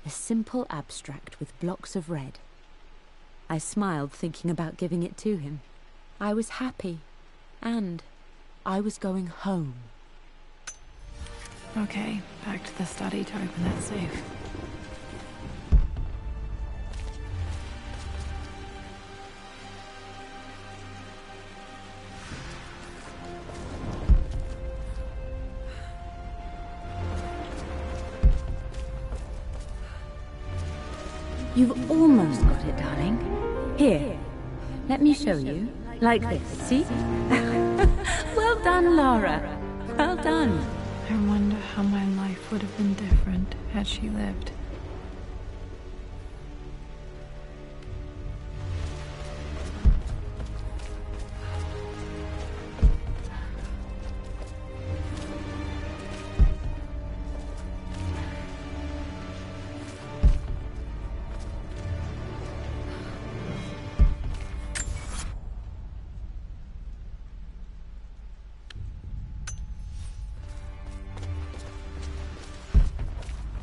a simple abstract with blocks of red. I smiled, thinking about giving it to him. I was happy, and I was going home. Okay, back to the study to open that safe. You've almost got it, darling. Here, let me show you. Like this, see? Well done, Lara. Well done. I wonder how my life would have been different had she lived.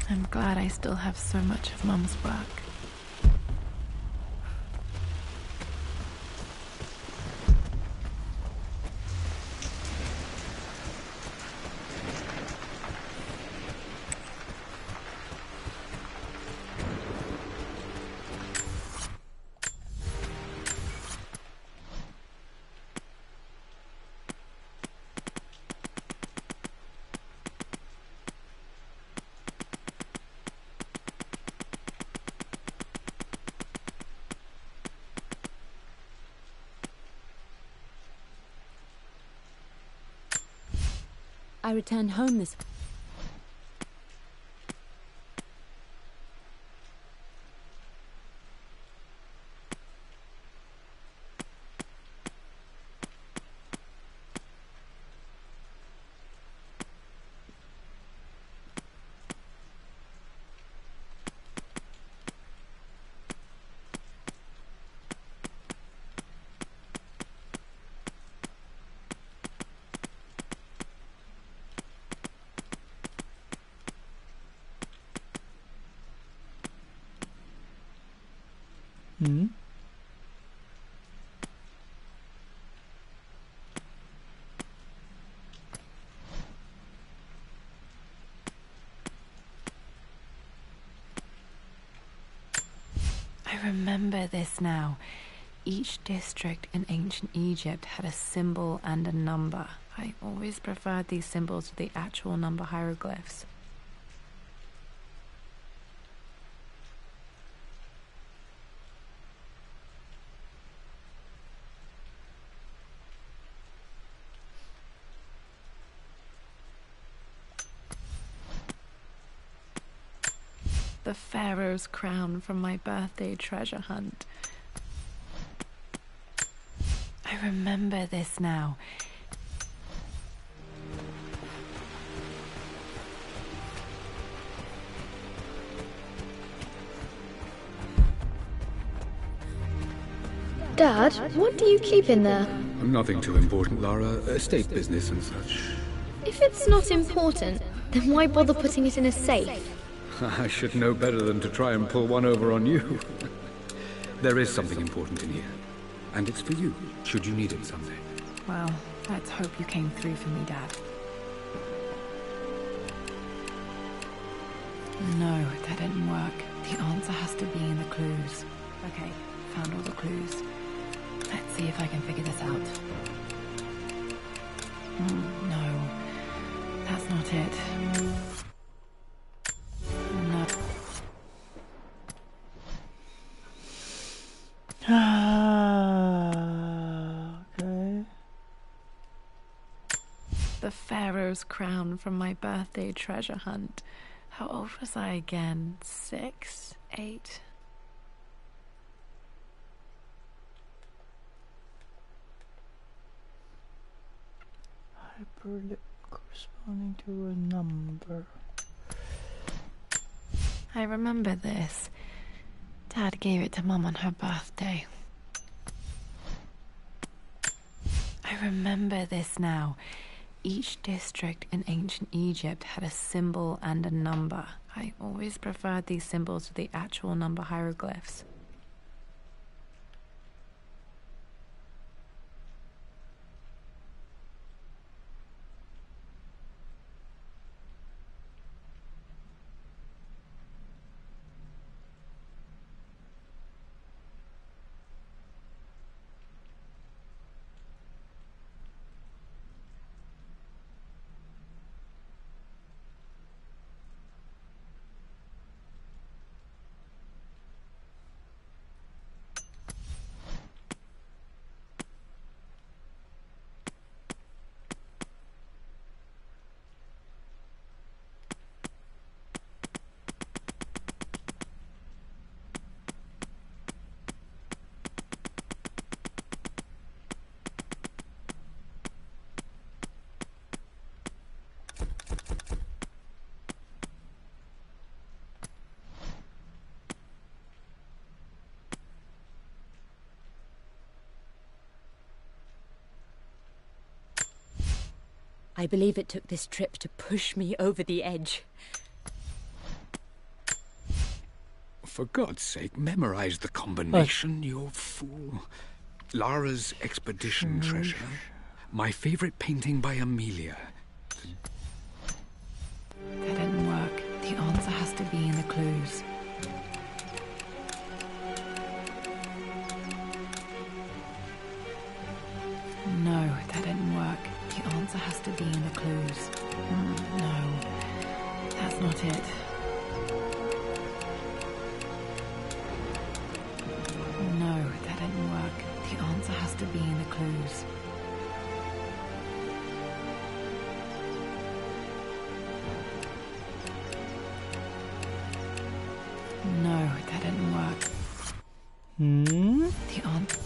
I'm glad I still have so much of Mum's work. I returned home this... Hmm? I remember this now. Each district in ancient Egypt had a symbol and a number. I always preferred these symbols to the actual number hieroglyphs. The pharaoh's crown from my birthday treasure hunt. I remember this now. Dad, what do you keep in there? Nothing too important, Lara. Estate business and such. If it's not important, then why bother putting it in a safe? I should know better than to try and pull one over on you. There is something important in here. And it's for you, should you need it someday. Well, let's hope you came through for me, Dad. No, that didn't work. The answer has to be in the clues. Okay, found all the clues. Let's see if I can figure this out. No, that's not it. No. Okay. The Pharaoh's crown from my birthday treasure hunt. How old was I again? 6? 8? Hyperlip corresponding to a number. I remember this. Dad gave it to Mum on her birthday. I remember this now. Each district in ancient Egypt had a symbol and a number. I always preferred these symbols to the actual number hieroglyphs. I believe it took this trip to push me over the edge. For God's sake, memorize the combination, you fool. Lara's expedition treasure. My favorite painting by Amelia. That didn't work. The answer has to be in the clues. No, that didn't work. The answer has to be in the clues. No, that's not it. No, that didn't work. The answer has to be in the clues. No, that didn't work. The answer...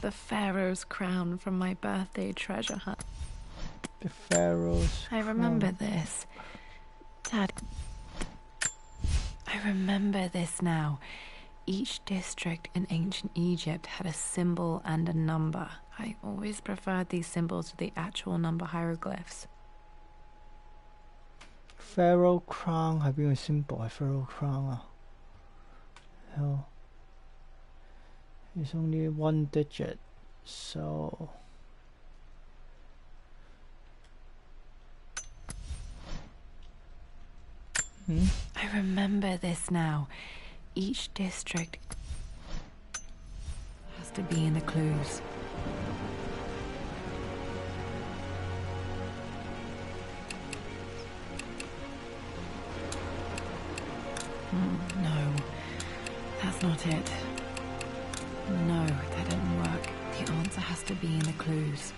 The Pharaoh's crown from my birthday treasure hunt. The Pharaoh's I remember this. Dad... I remember this now. Each district in ancient Egypt had a symbol and a number. I always preferred these symbols to the actual number hieroglyphs. Pharaoh crown 係邊個 symbol 係 Pharaoh crown 啊？好。It's only 1 digit, so I remember this now. Each district has to be in the clues. No, that's not it. No, that didn't work. The answer has to be in the clues.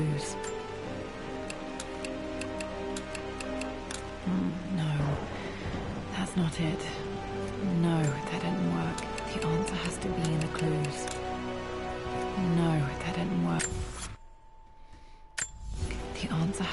clues. No, that's not it. No, that didn't work. The answer has to be in the clues. No, that didn't work. The answer...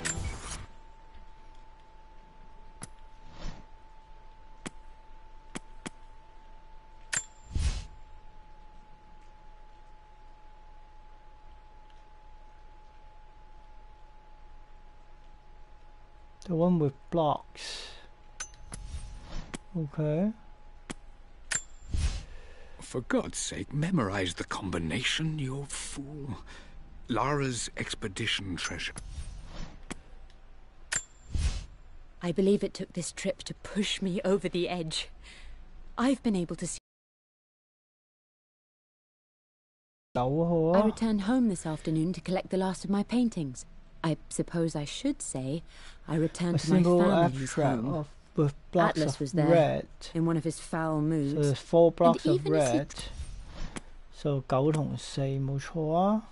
The one with blocks. Okay. For God's sake, memorize the combination, you fool. Lara's expedition treasure. I believe it took this trip to push me over the edge. I've been able to see... I returned home this afternoon to collect the last of my paintings. I suppose I should say I returned to my family's home. With blocks Atlas of was there, red. in one of his foul moods. So there's 4 blocks And of even as he red. So 9同4冇錯啊。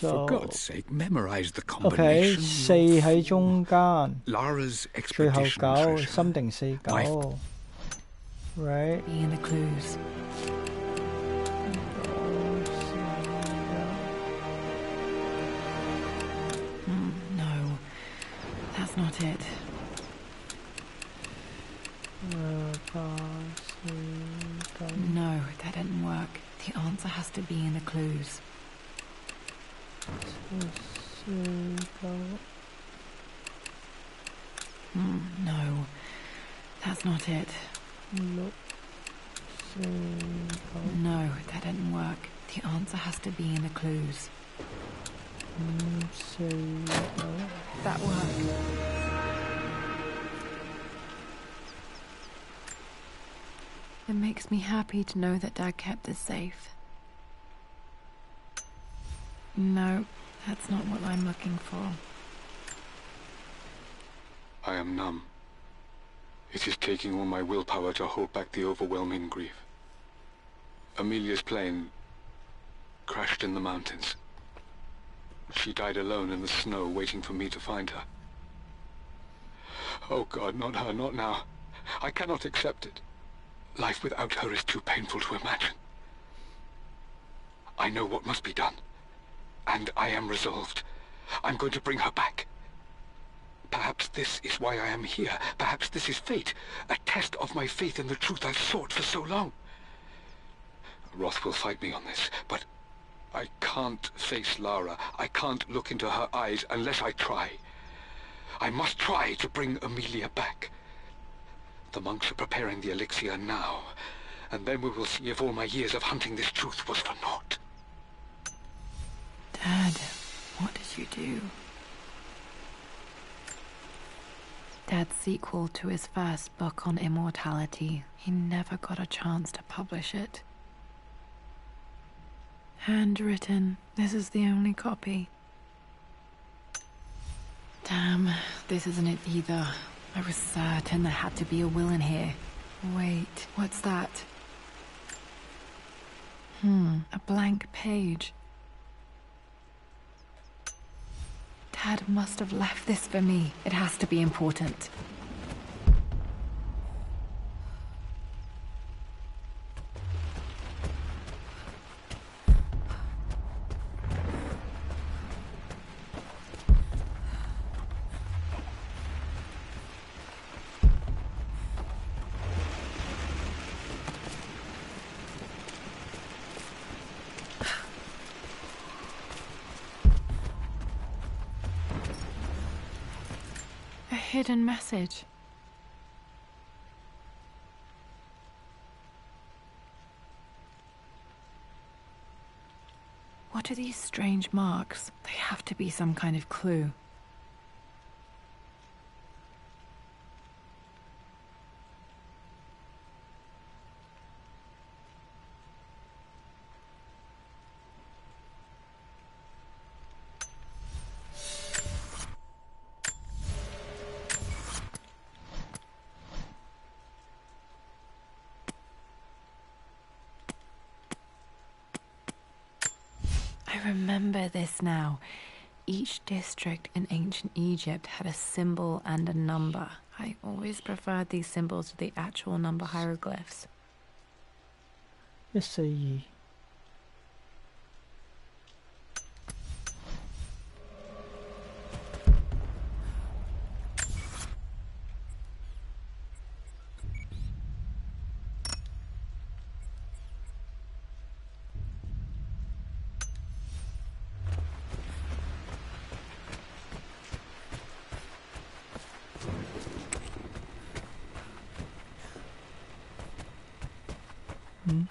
For God's sake, memorize the Okay, combination. 4喺中間。 Lara's 最後 expedition 9 treasure. 心定4 9 Right. Be in the clues. No, that's not it. No, that didn't work. The answer has to be in the clues. No, that's not it. No, that didn't work. The answer has to be in the clues. That worked. It makes me happy to know that Dad kept us safe. No, that's not what I'm looking for. I am numb. It is taking all my willpower to hold back the overwhelming grief. Amelia's plane crashed in the mountains. She died alone in the snow, waiting for me to find her. Oh God, not her, not now. I cannot accept it. Life without her is too painful to imagine. I know what must be done, and I am resolved. I'm going to bring her back. Perhaps this is why I am here. Perhaps this is fate, a test of my faith in the truth I've sought for so long. Roth will fight me on this, but I can't face Lara. I can't look into her eyes unless I try. I must try to bring Amelia back. The monks are preparing the elixir now, and then we will see if all my years of hunting this truth was for naught. Dad, what did you do? Dad's sequel to his first book on immortality. He never got a chance to publish it. Handwritten. This is the only copy. Damn, this isn't it either. I was certain there had to be a will in here. Wait, what's that? A blank page. Dad must have left this for me. It has to be important. Hidden message. What are these strange marks? They have to be some kind of clue. I I remember this now. Each district in ancient Egypt had a symbol and a number. I always preferred these symbols to the actual number hieroglyphs. 142嗯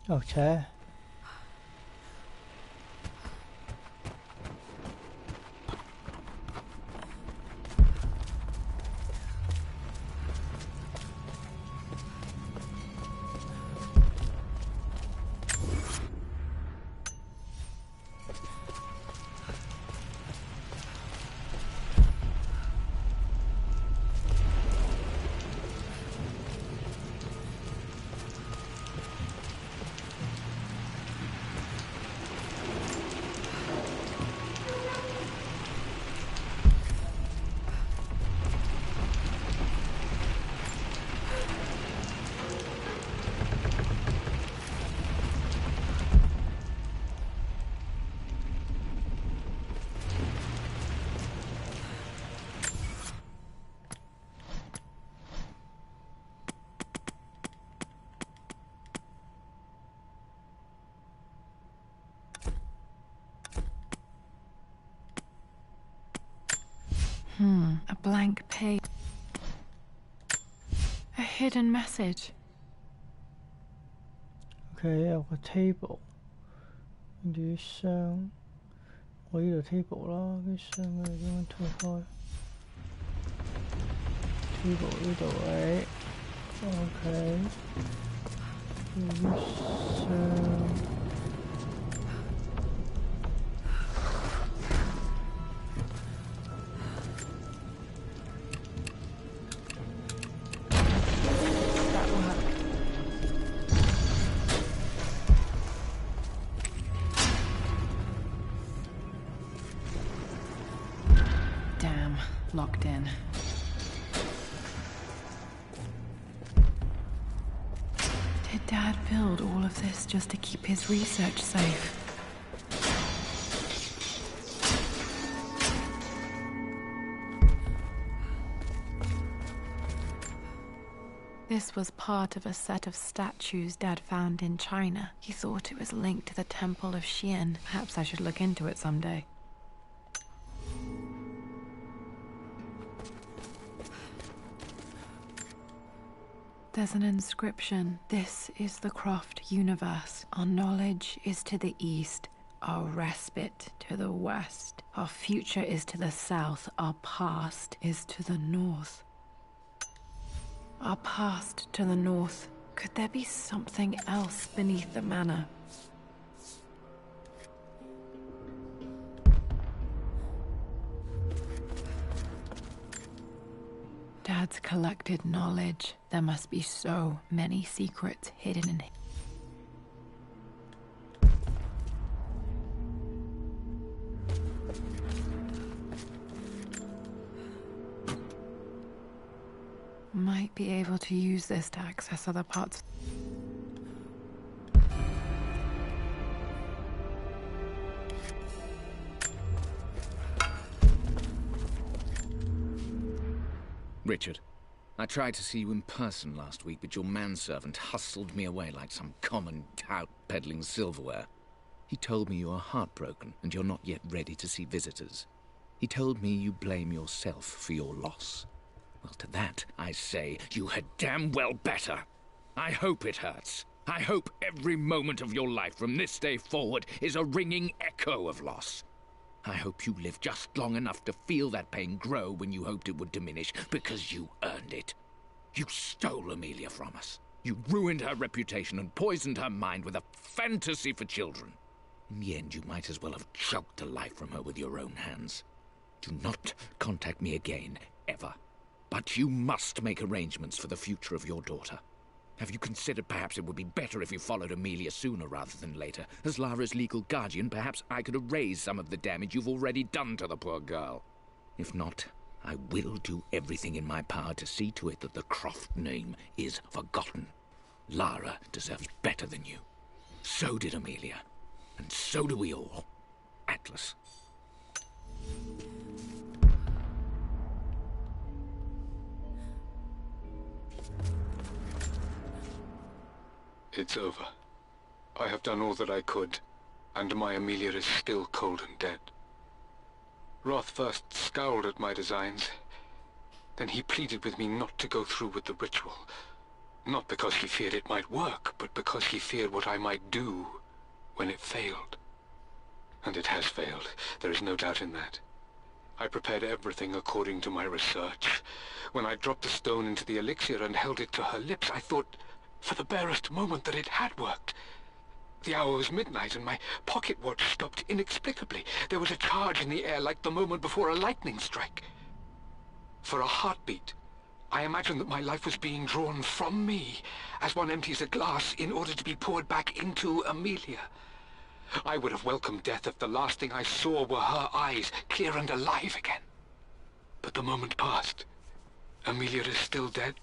Okay. A blank page. A hidden message. OK， 有個 table， 跟住啲箱，我呢度 table 啦，啲箱佢哋點樣推開 ？table 呢度位 ，OK， 啲箱。Locked in. Did Dad build all of this just to keep his research safe? This was part of a set of statues Dad found in China. He thought it was linked to the Temple of Xian. Perhaps I should look into it someday. There's an inscription. This is the Croft universe. Our knowledge is to the east, our respite to the west. Our future is to the south, our past is to the north. Our past to the north. Could there be something else beneath the manor? Dad's collected knowledge. There must be so many secrets hidden in him. Might be able to use this to access other parts. Richard, I tried to see you in person last week, but your manservant hustled me away like some common tout peddling silverware. He told me you are heartbroken and you're not yet ready to see visitors. He told me you blame yourself for your loss. Well, to that, I say you had damn well better. I hope it hurts. I hope every moment of your life from this day forward is a ringing echo of loss. I hope you live just long enough to feel that pain grow when you hoped it would diminish, because you earned it. You stole Amelia from us. You ruined her reputation and poisoned her mind with a fantasy for children. In the end, you might as well have choked the life from her with your own hands. Do not contact me again, ever. But you must make arrangements for the future of your daughter. Have you considered perhaps it would be better if you followed Amelia sooner rather than later? As Lara's legal guardian, perhaps I could erase some of the damage you've already done to the poor girl. If not, I will do everything in my power to see to it that the Croft name is forgotten. Lara deserves better than you. So did Amelia. And so do we all. Atlas. It's over. I have done all that I could, and my Amelia is still cold and dead. Roth first scowled at my designs. Then he pleaded with me not to go through with the ritual. Not because he feared it might work, but because he feared what I might do when it failed. And it has failed. There is no doubt in that. I prepared everything according to my research. When I dropped the stone into the elixir and held it to her lips, I thought for the barest moment that it had worked. The hour was midnight and my pocket watch stopped inexplicably. There was a charge in the air like the moment before a lightning strike. For a heartbeat, I imagined that my life was being drawn from me, as one empties a glass in order to be poured back into Amelia. I would have welcomed death if the last thing I saw were her eyes, clear and alive again. But the moment passed. Amelia is still dead,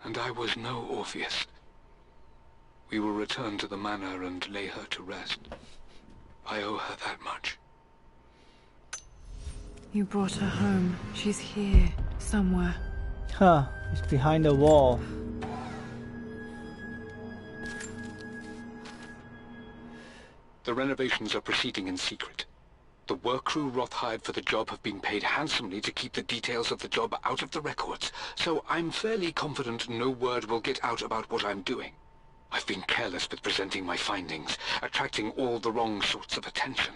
and I was no Orpheus. We will return to the manor and lay her to rest. I owe her that much. You brought her home. She's here, somewhere. Huh, it's behind the wall. The renovations are proceeding in secret. The work crew Roth hired for the job have been paid handsomely to keep the details of the job out of the records, so I'm fairly confident no word will get out about what I'm doing. I've been careless with presenting my findings, attracting all the wrong sorts of attention.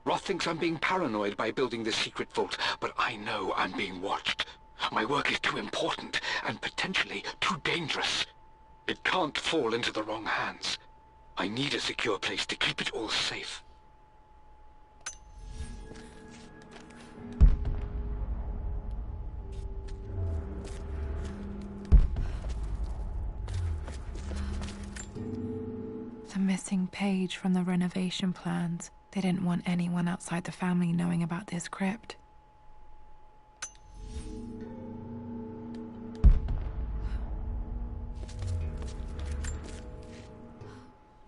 Roth thinks I'm being paranoid by building this secret vault, but I know I'm being watched. My work is too important, and potentially too dangerous. It can't fall into the wrong hands. I need a secure place to keep it all safe. The missing page from the renovation plans. They didn't want anyone outside the family knowing about this crypt.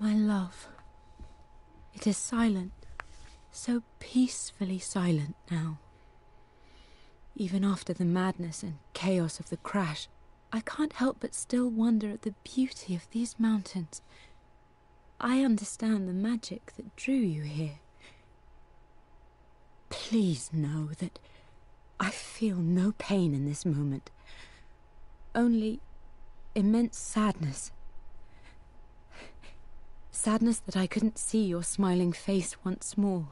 My love, it is silent, so peacefully silent now. Even after the madness and chaos of the crash, I can't help but still wonder at the beauty of these mountains. I understand the magic that drew you here. Please know that I feel no pain in this moment, only immense sadness. Sadness that I couldn't see your smiling face once more.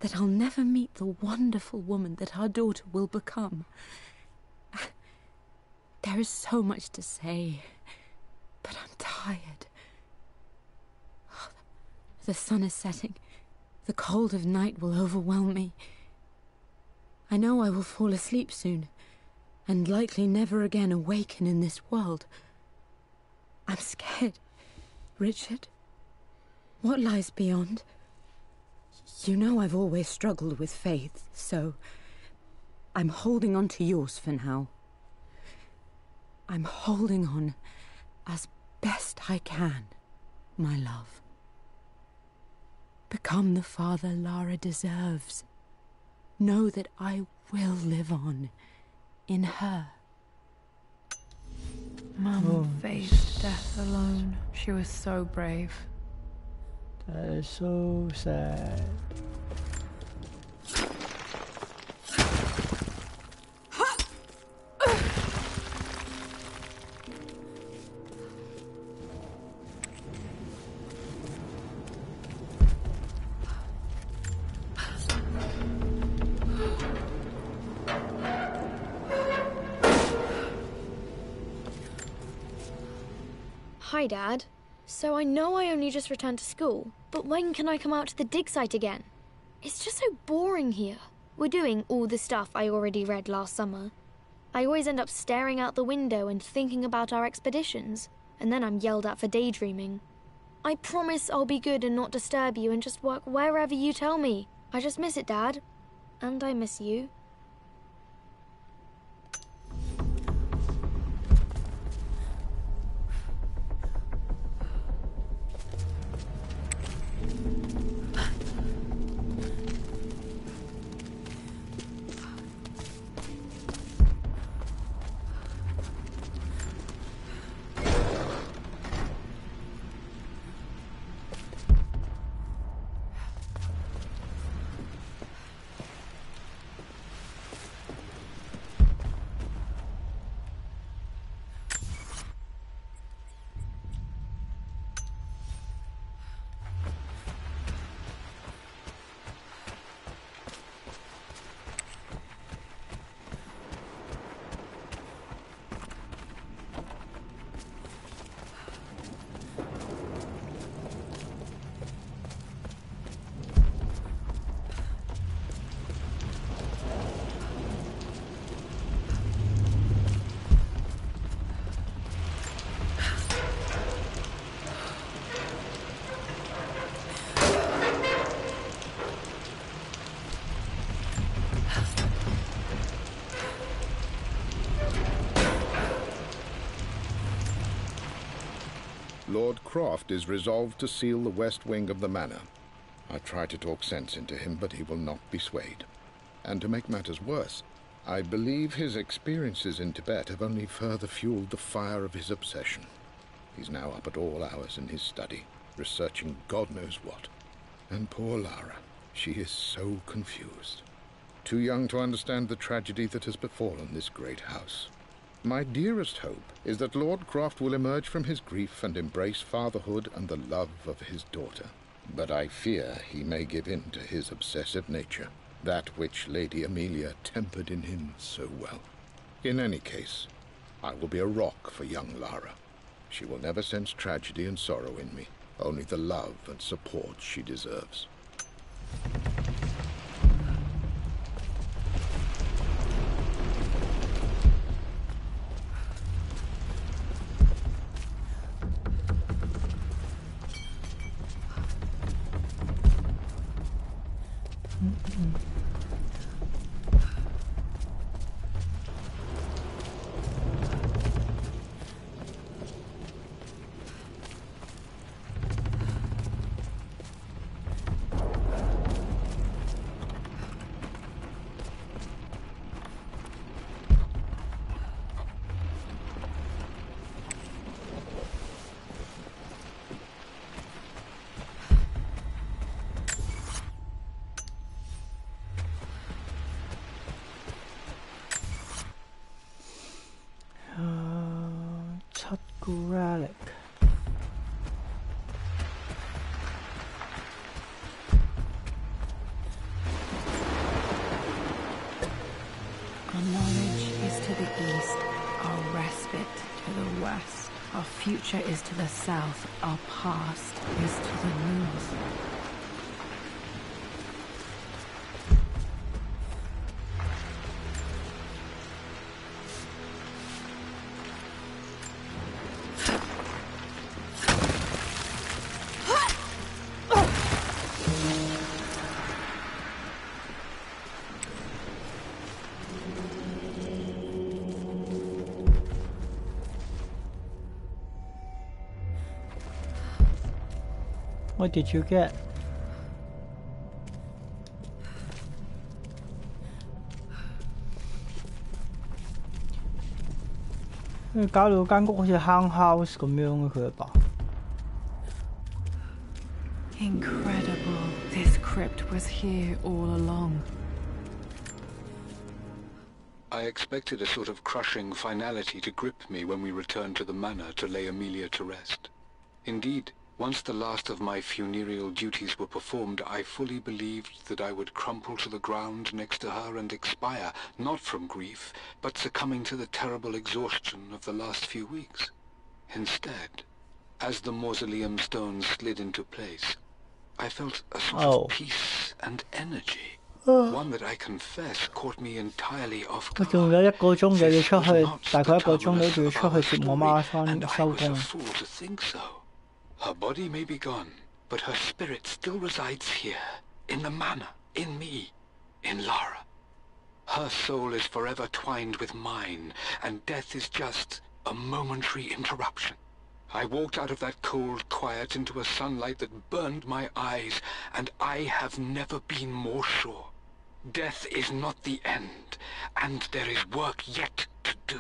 That I'll never meet the wonderful woman that our daughter will become. There is so much to say, but I'm tired. The sun is setting. The cold of night will overwhelm me. I know I will fall asleep soon, and likely never again awaken in this world. I'm scared. Richard, what lies beyond? You know I've always struggled with faith, so I'm holding on to yours for now. I'm holding on as best I can, my love. Become the father Lara deserves. Know that I will live on, in her. Mum faced death alone. She was so brave. That is so sad. Hi, Dad. So I know I only just returned to school, but when can I come out to the dig site again? It's just so boring here. We're doing all the stuff I already read last summer. I always end up staring out the window and thinking about our expeditions, and then I'm yelled at for daydreaming. I promise I'll be good and not disturb you and just work wherever you tell me. I just miss it, Dad. And I miss you. Lord Croft is resolved to seal the west wing of the manor. I try to talk sense into him, but he will not be swayed. And to make matters worse, I believe his experiences in Tibet have only further fueled the fire of his obsession. He's now up at all hours in his study, researching God knows what. And poor Lara, she is so confused. Too young to understand the tragedy that has befallen this great house. My dearest hope is that Lord Croft will emerge from his grief and embrace fatherhood and the love of his daughter. But I fear he may give in to his obsessive nature, that which Lady Amelia tempered in him so well. In any case, I will be a rock for young Lara. She will never sense tragedy and sorrow in me, only the love and support she deserves. Relic. Our knowledge is to the east, our respite to the west. Our future is to the south, our past is to the north. What did you get? 搞到間屋好似坑 house 咁樣嘅佢阿爸。Incredible. This crypt was here all along. I expected a sort of crushing finality to grip me when we returned to the manor to lay Amelia to rest. Indeed, once the last of my funereal duties were performed, I fully believed that I would crumple to the ground next to her and expire, not from grief, but succumbing to the terrible exhaustion of the last few weeks. Instead, as the mausoleum stones slid into place, I felt a sort of peace and energy. One that I confess caught me entirely off 我 guard. 仲有1個鐘就要出去，大概1個鐘 This 都仲要 was 出 not 去 the 接我 story, 媽 and I 收 was a 工。 fool to think so. Her body may be gone, but her spirit still resides here, in the manor, in me, in Lara. Her soul is forever twined with mine, and death is just a momentary interruption. I walked out of that cold quiet into a sunlight that burned my eyes, and I have never been more sure. Death is not the end, and there is work yet to do.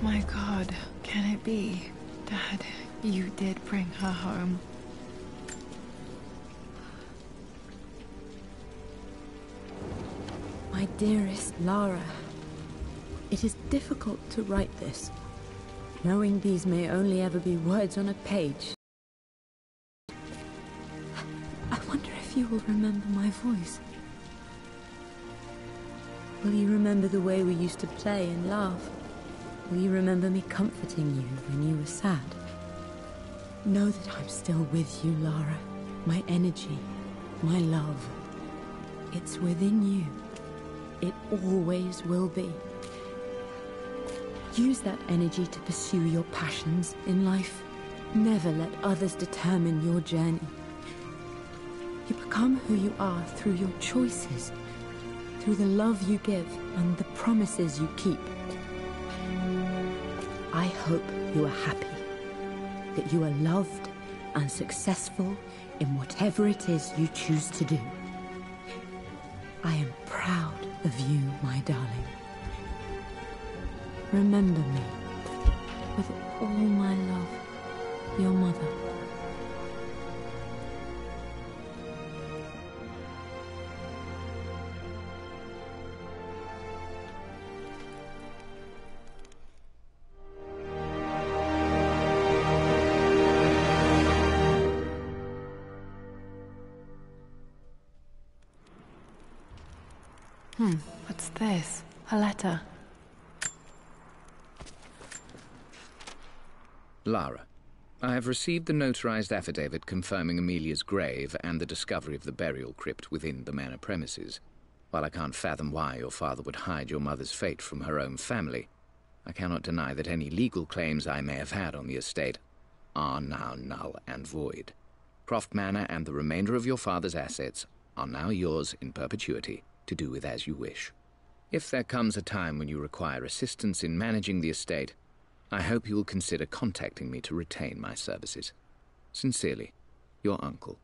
My God, can it be? Dad, you did bring her home. My dearest Lara, it is difficult to write this, knowing these may only ever be words on a page. I wonder if you will remember my voice. Will you remember the way we used to play and laugh? Will you remember me comforting you when you were sad? Know that I'm still with you, Lara. My energy, my love. It's within you. It always will be. Use that energy to pursue your passions in life. Never let others determine your journey. You become who you are through your choices, through the love you give and the promises you keep. I hope you are happy, that you are loved and successful in whatever it is you choose to do. I am proud of you, my darling. Remember me, with all my love, your mother. What's this? A letter. Lara, I have received the notarized affidavit confirming Amelia's grave and the discovery of the burial crypt within the manor premises. While I can't fathom why your father would hide your mother's fate from her own family, I cannot deny that any legal claims I may have had on the estate are now null and void. Croft Manor and the remainder of your father's assets are now yours in perpetuity to do with as you wish. If there comes a time when you require assistance in managing the estate, I hope you will consider contacting me to retain my services. Sincerely, your uncle.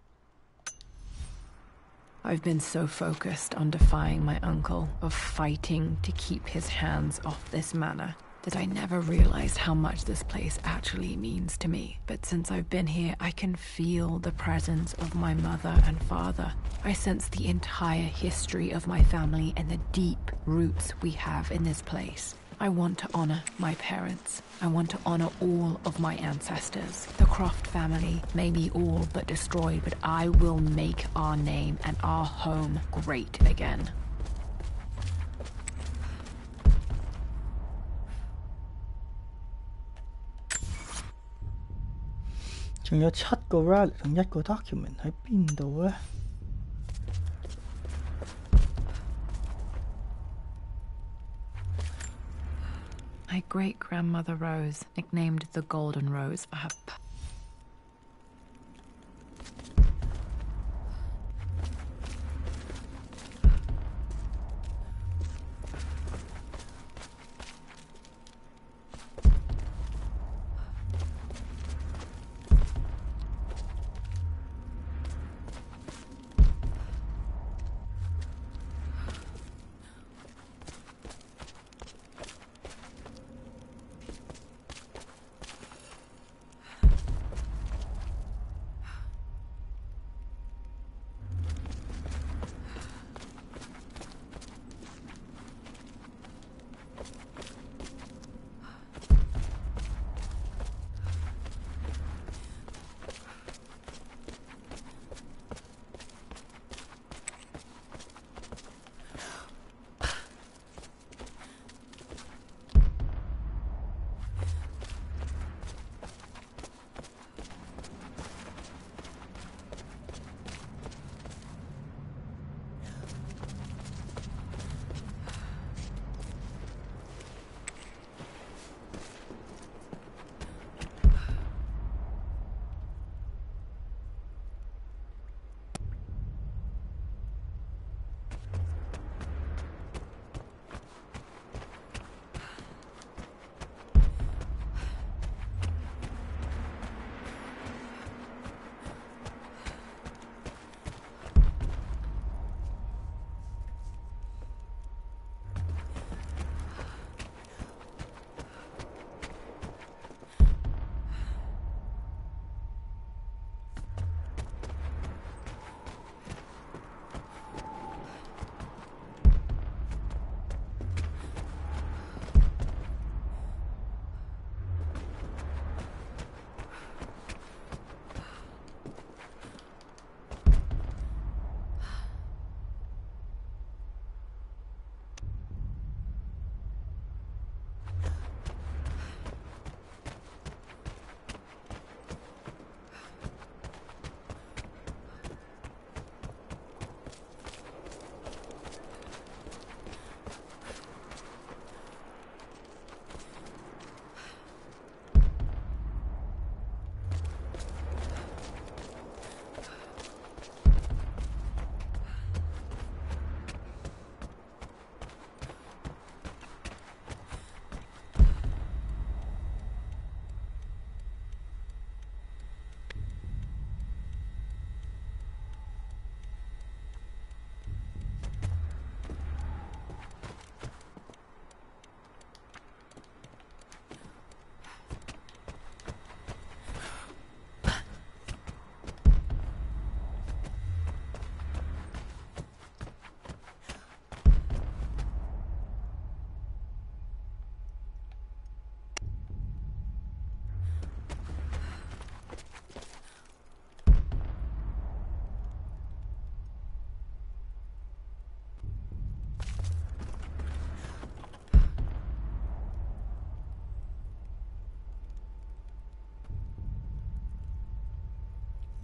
I've been so focused on defying my uncle, of fighting to keep his hands off this manor, that I never realized how much this place actually means to me. But since I've been here, I can feel the presence of my mother and father. I sense the entire history of my family and the deep roots we have in this place. I want to honor my parents. I want to honor all of my ancestors. The Croft family may be all but destroyed, but I will make our name and our home great again.仲有7個 relic 同1個 document 喺邊度咧？ My great-grandmother Rose, nicknamed the Golden Rose for her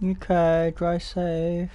Okay, drive safe.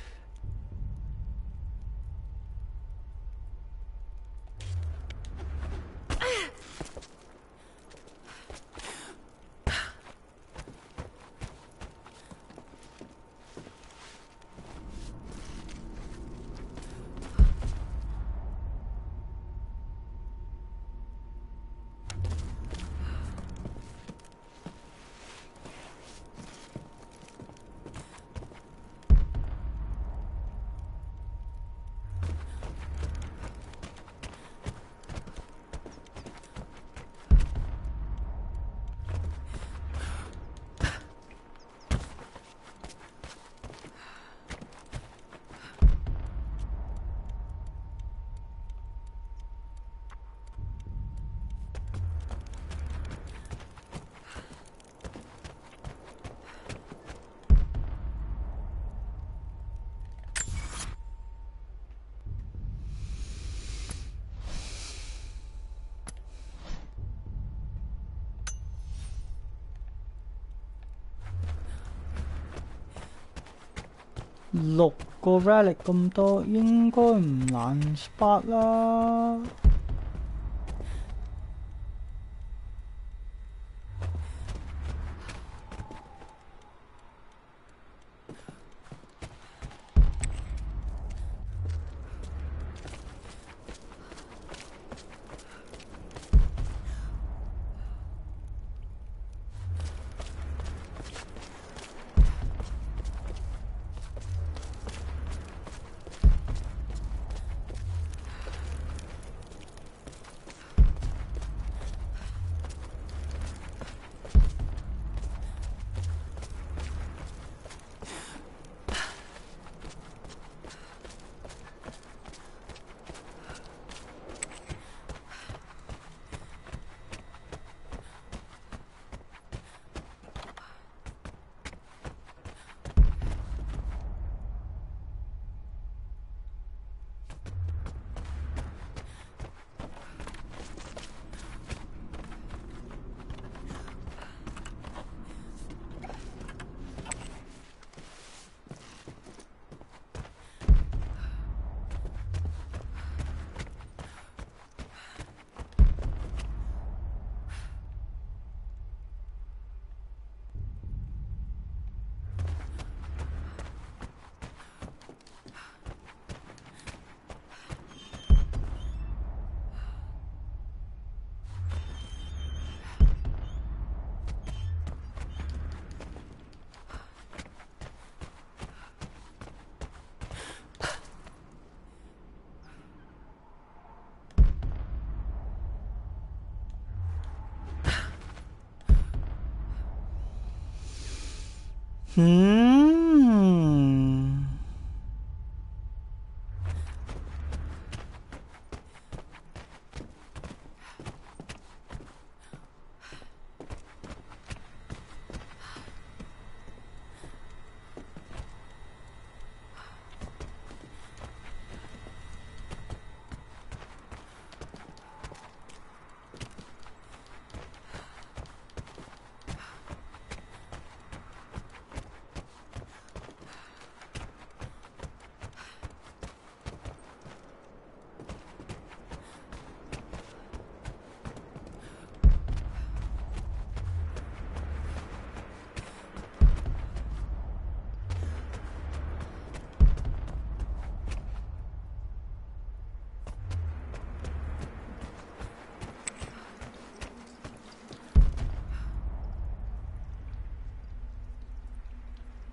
Look, 個 relic 咁多，應該唔難 spot 啦。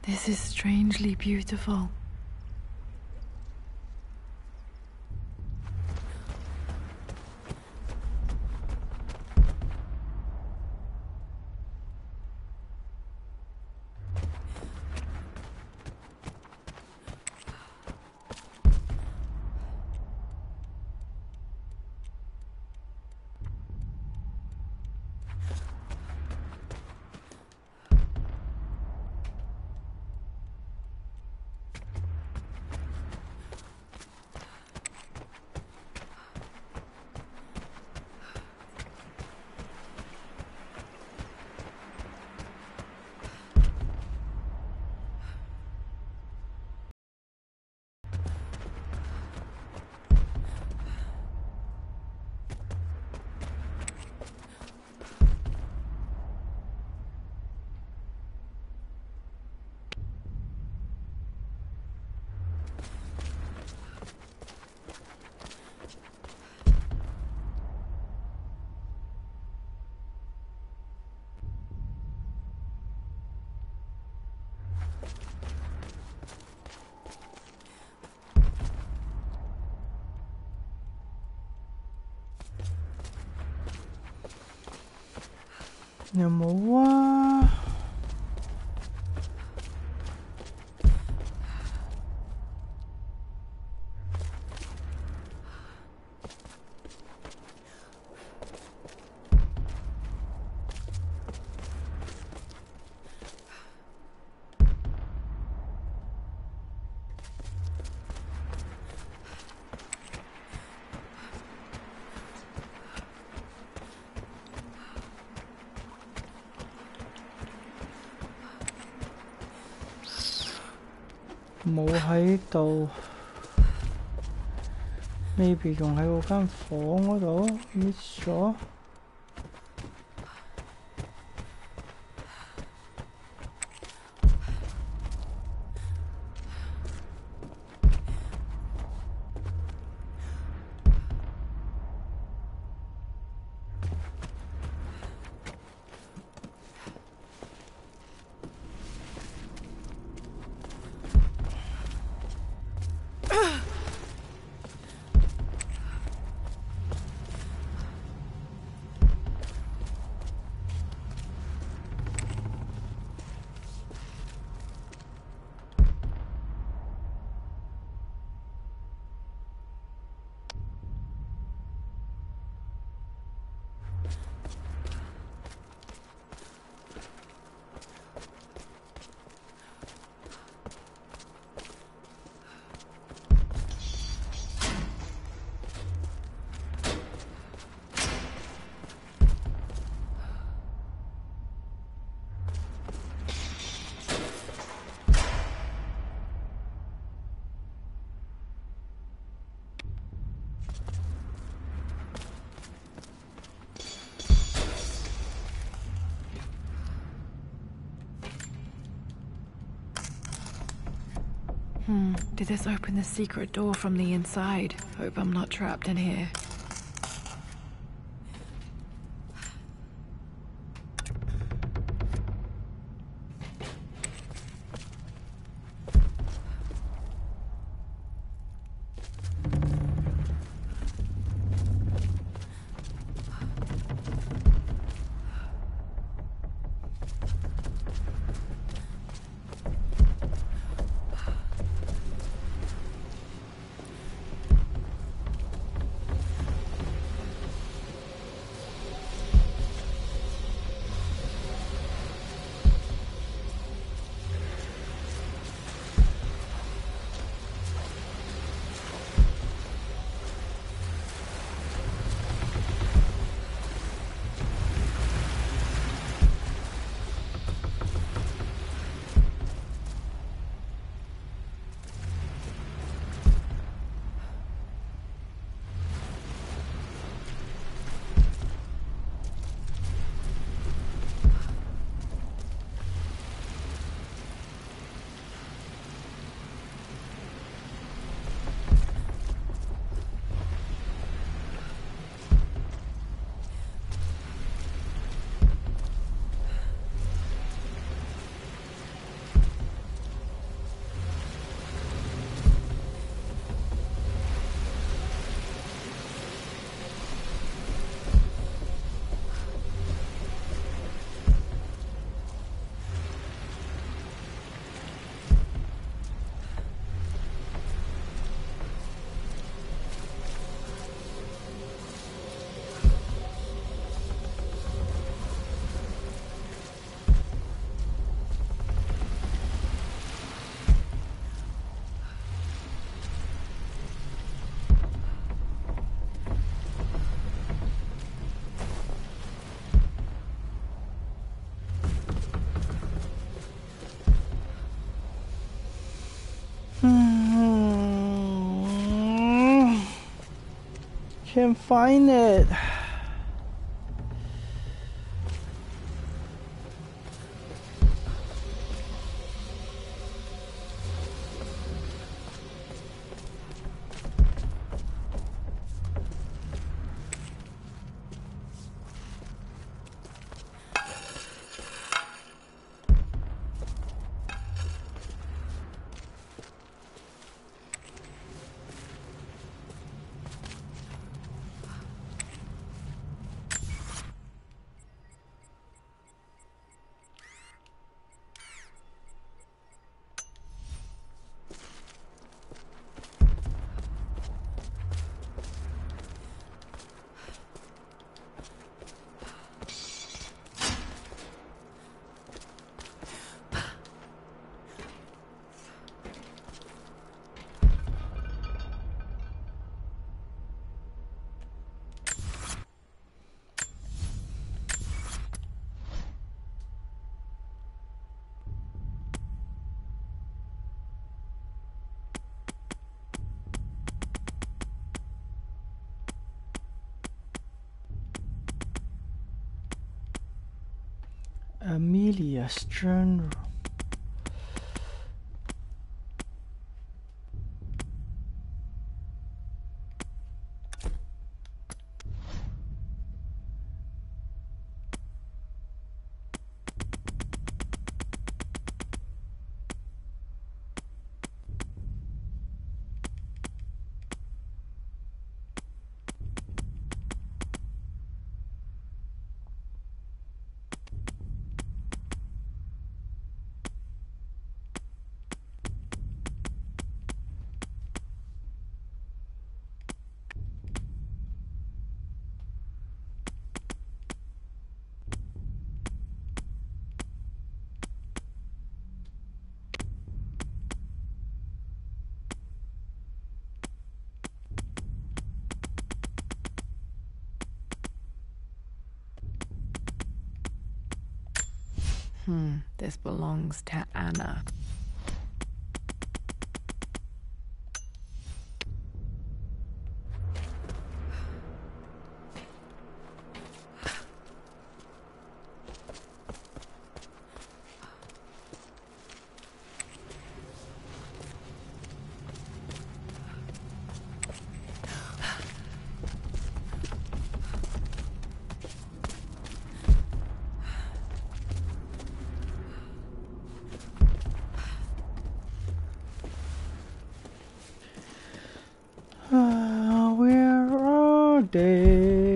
This is strangely beautiful. 有冇啊？冇喺度 ，maybe 仲喺嗰間房嗰度 miss 咗。Did this open the secret door from the inside? Hope I'm not trapped in here. Can't find it. Amelia's journal. This belongs to Anna. Where are they?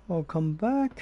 I'll come back.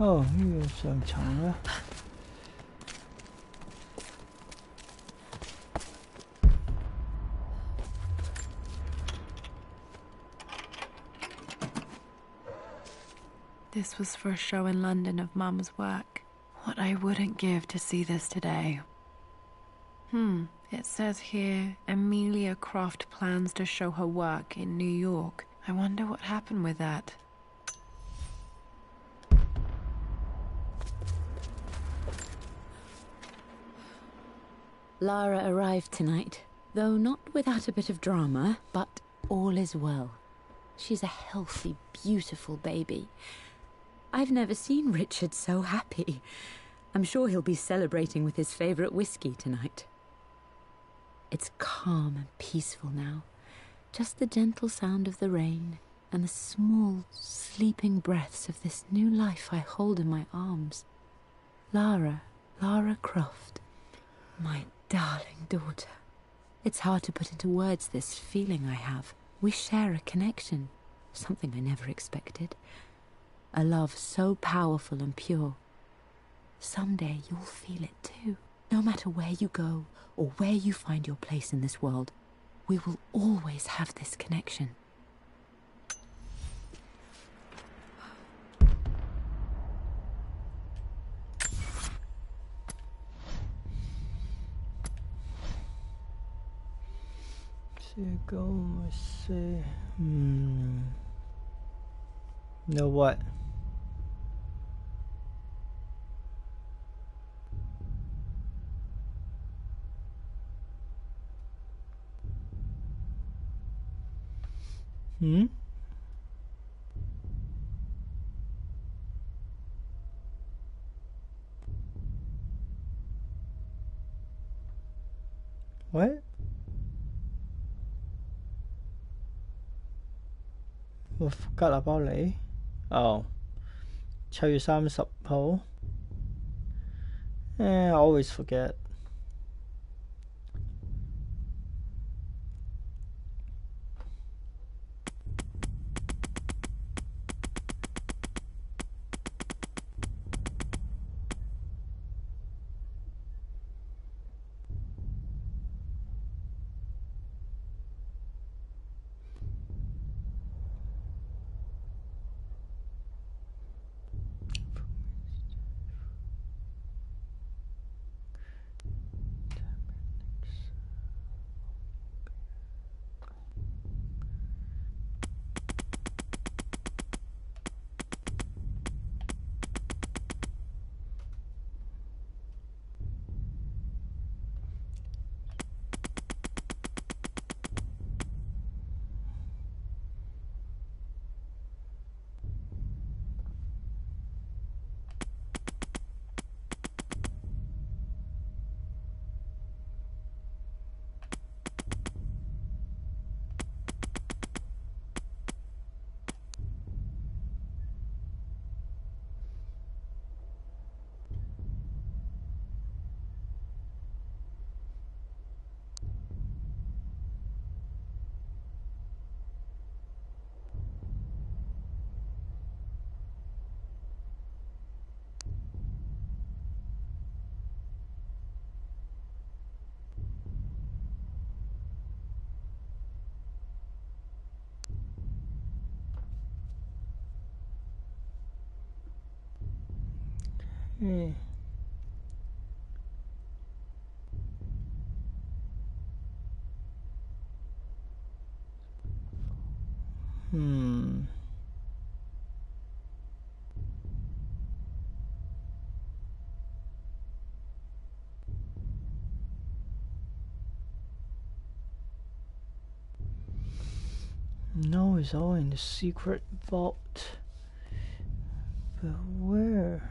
哦，呢個上層啦。This was for a show in London of Mum's work. What I wouldn't give to see this today. It says here, Amelia Croft plans to show her work in New York. I wonder what happened with that. Lara arrived tonight, though not without a bit of drama, but all is well. She's a healthy, beautiful baby. I've never seen Richard so happy. I'm sure he'll be celebrating with his favourite whiskey tonight. It's calm and peaceful now. Just the gentle sound of the rain and the small, sleeping breaths of this new life I hold in my arms. Lara Croft, my darling daughter. It's hard to put into words this feeling I have. We share a connection, something I never expected. A love so powerful and pure. Someday you'll feel it too. No matter where you go or where you find your place in this world, we will always have this connection. Know what? What? 我吉拿包嚟7月30號 I always forget. No, it's all in the secret vault. But where?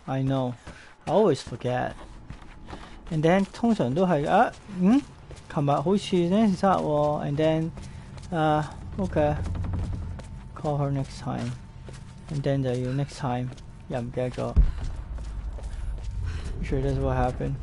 I know. I always forget. And then 通常都係琴日好似呢時生日喎 and then okay, call her next time. And then 就要 next time 又唔記得咗。Sure that's what happened.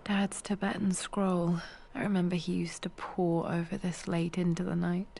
Dad's Tibetan scroll. I remember he used to pore over this late into the night.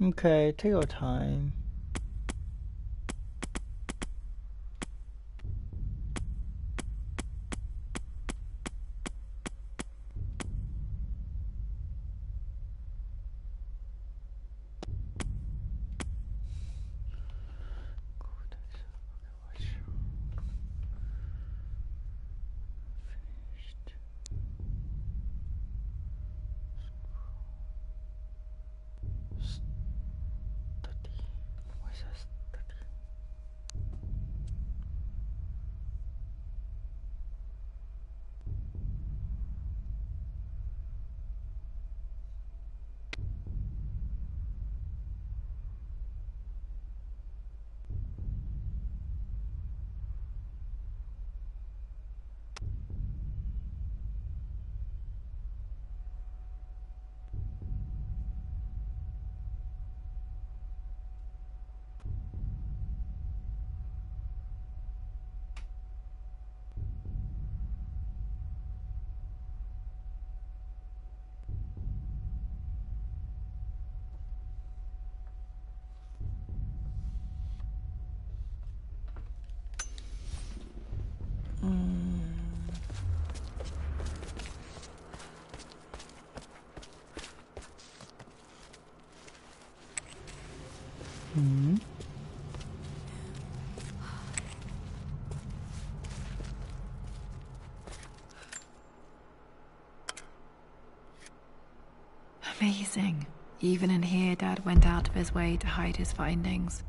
Okay, take your time. 嗯。Amazing. Even in here, Dad went out of his way to hide his findings.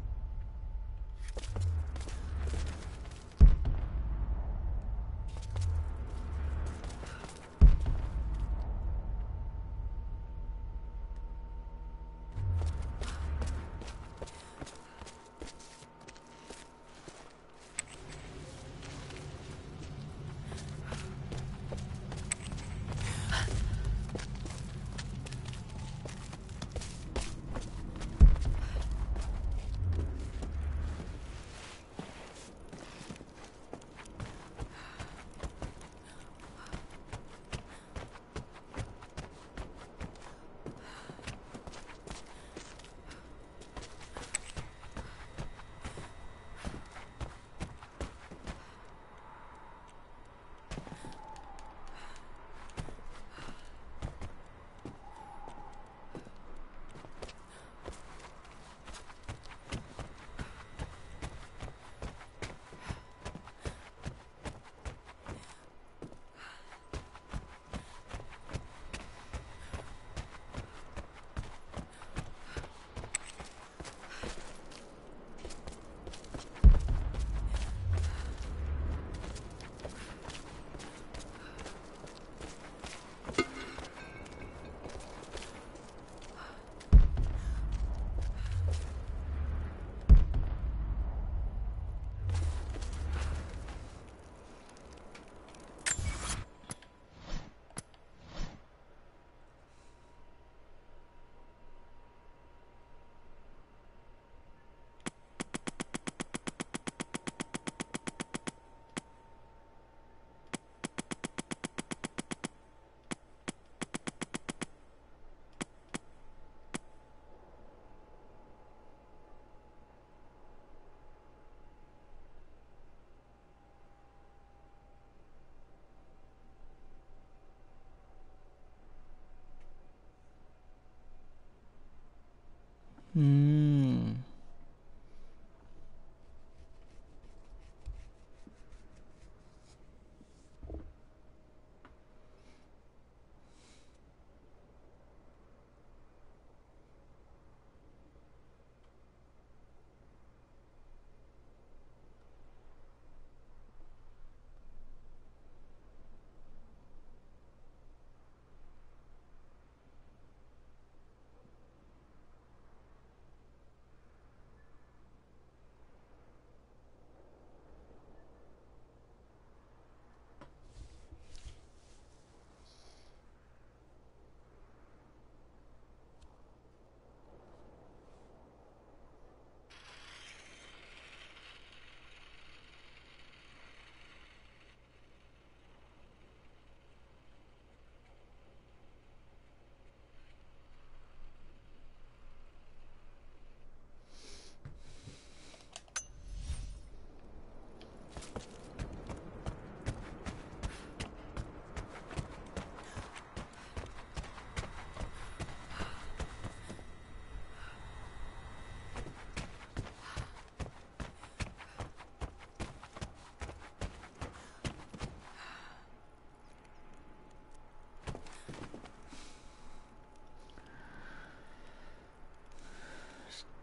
Hmm.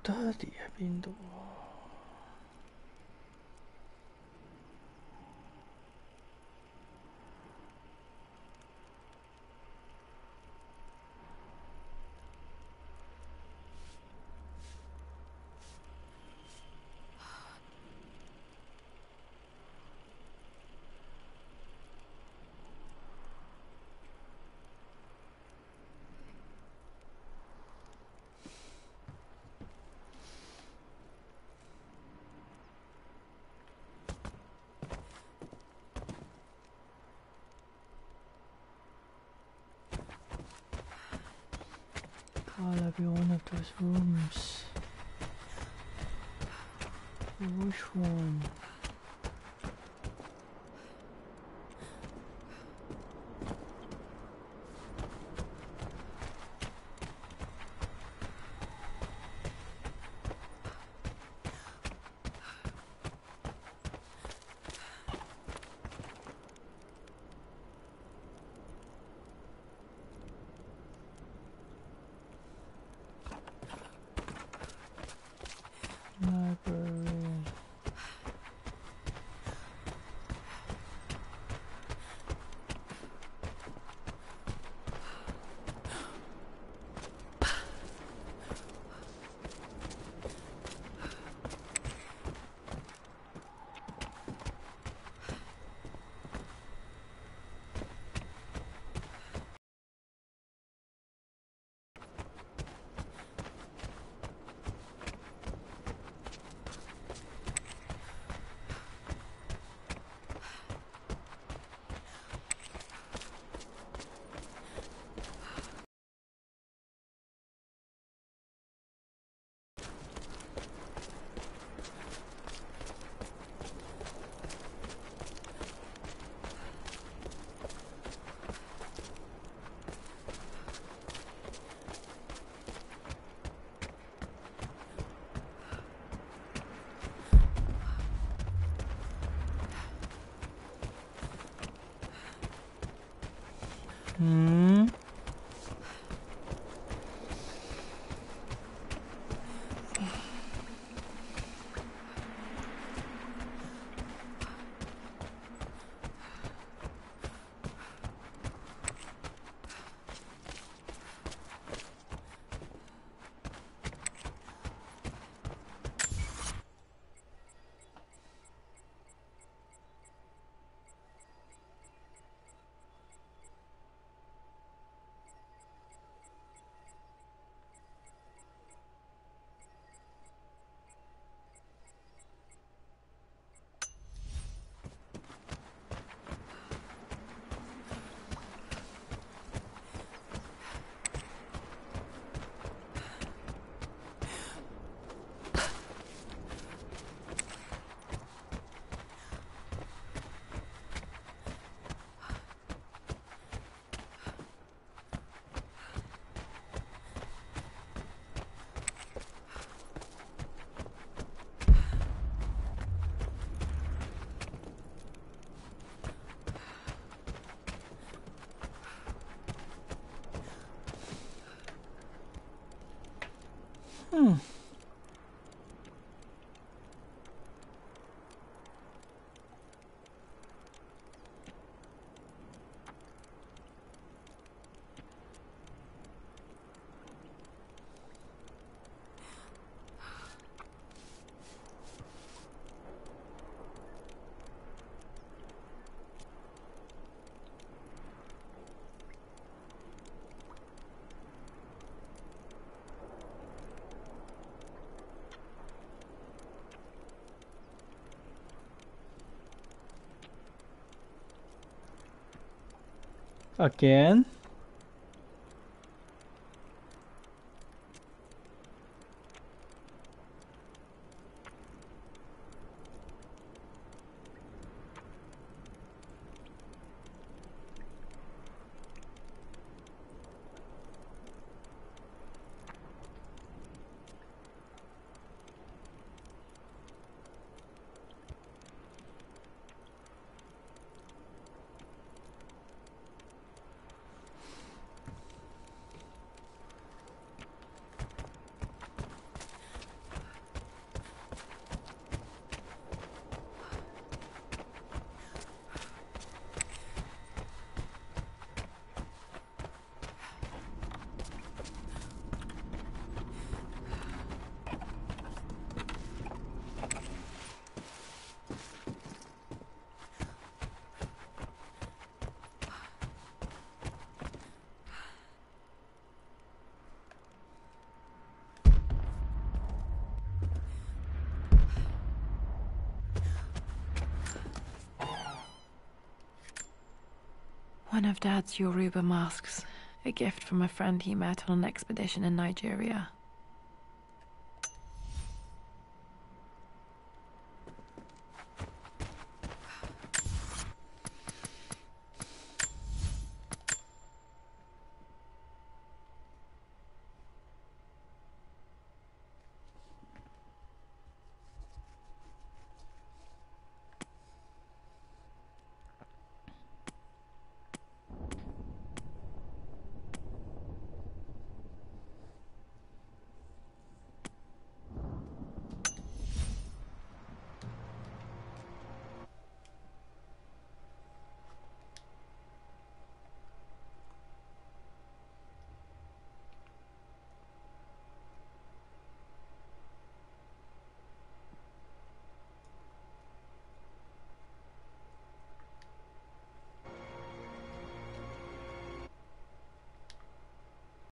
Study 喺邊度啊？Gotta be one of those rooms. Which one? 嗯。Again? One of Dad's Yoruba masks, a gift from a friend he met on an expedition in Nigeria.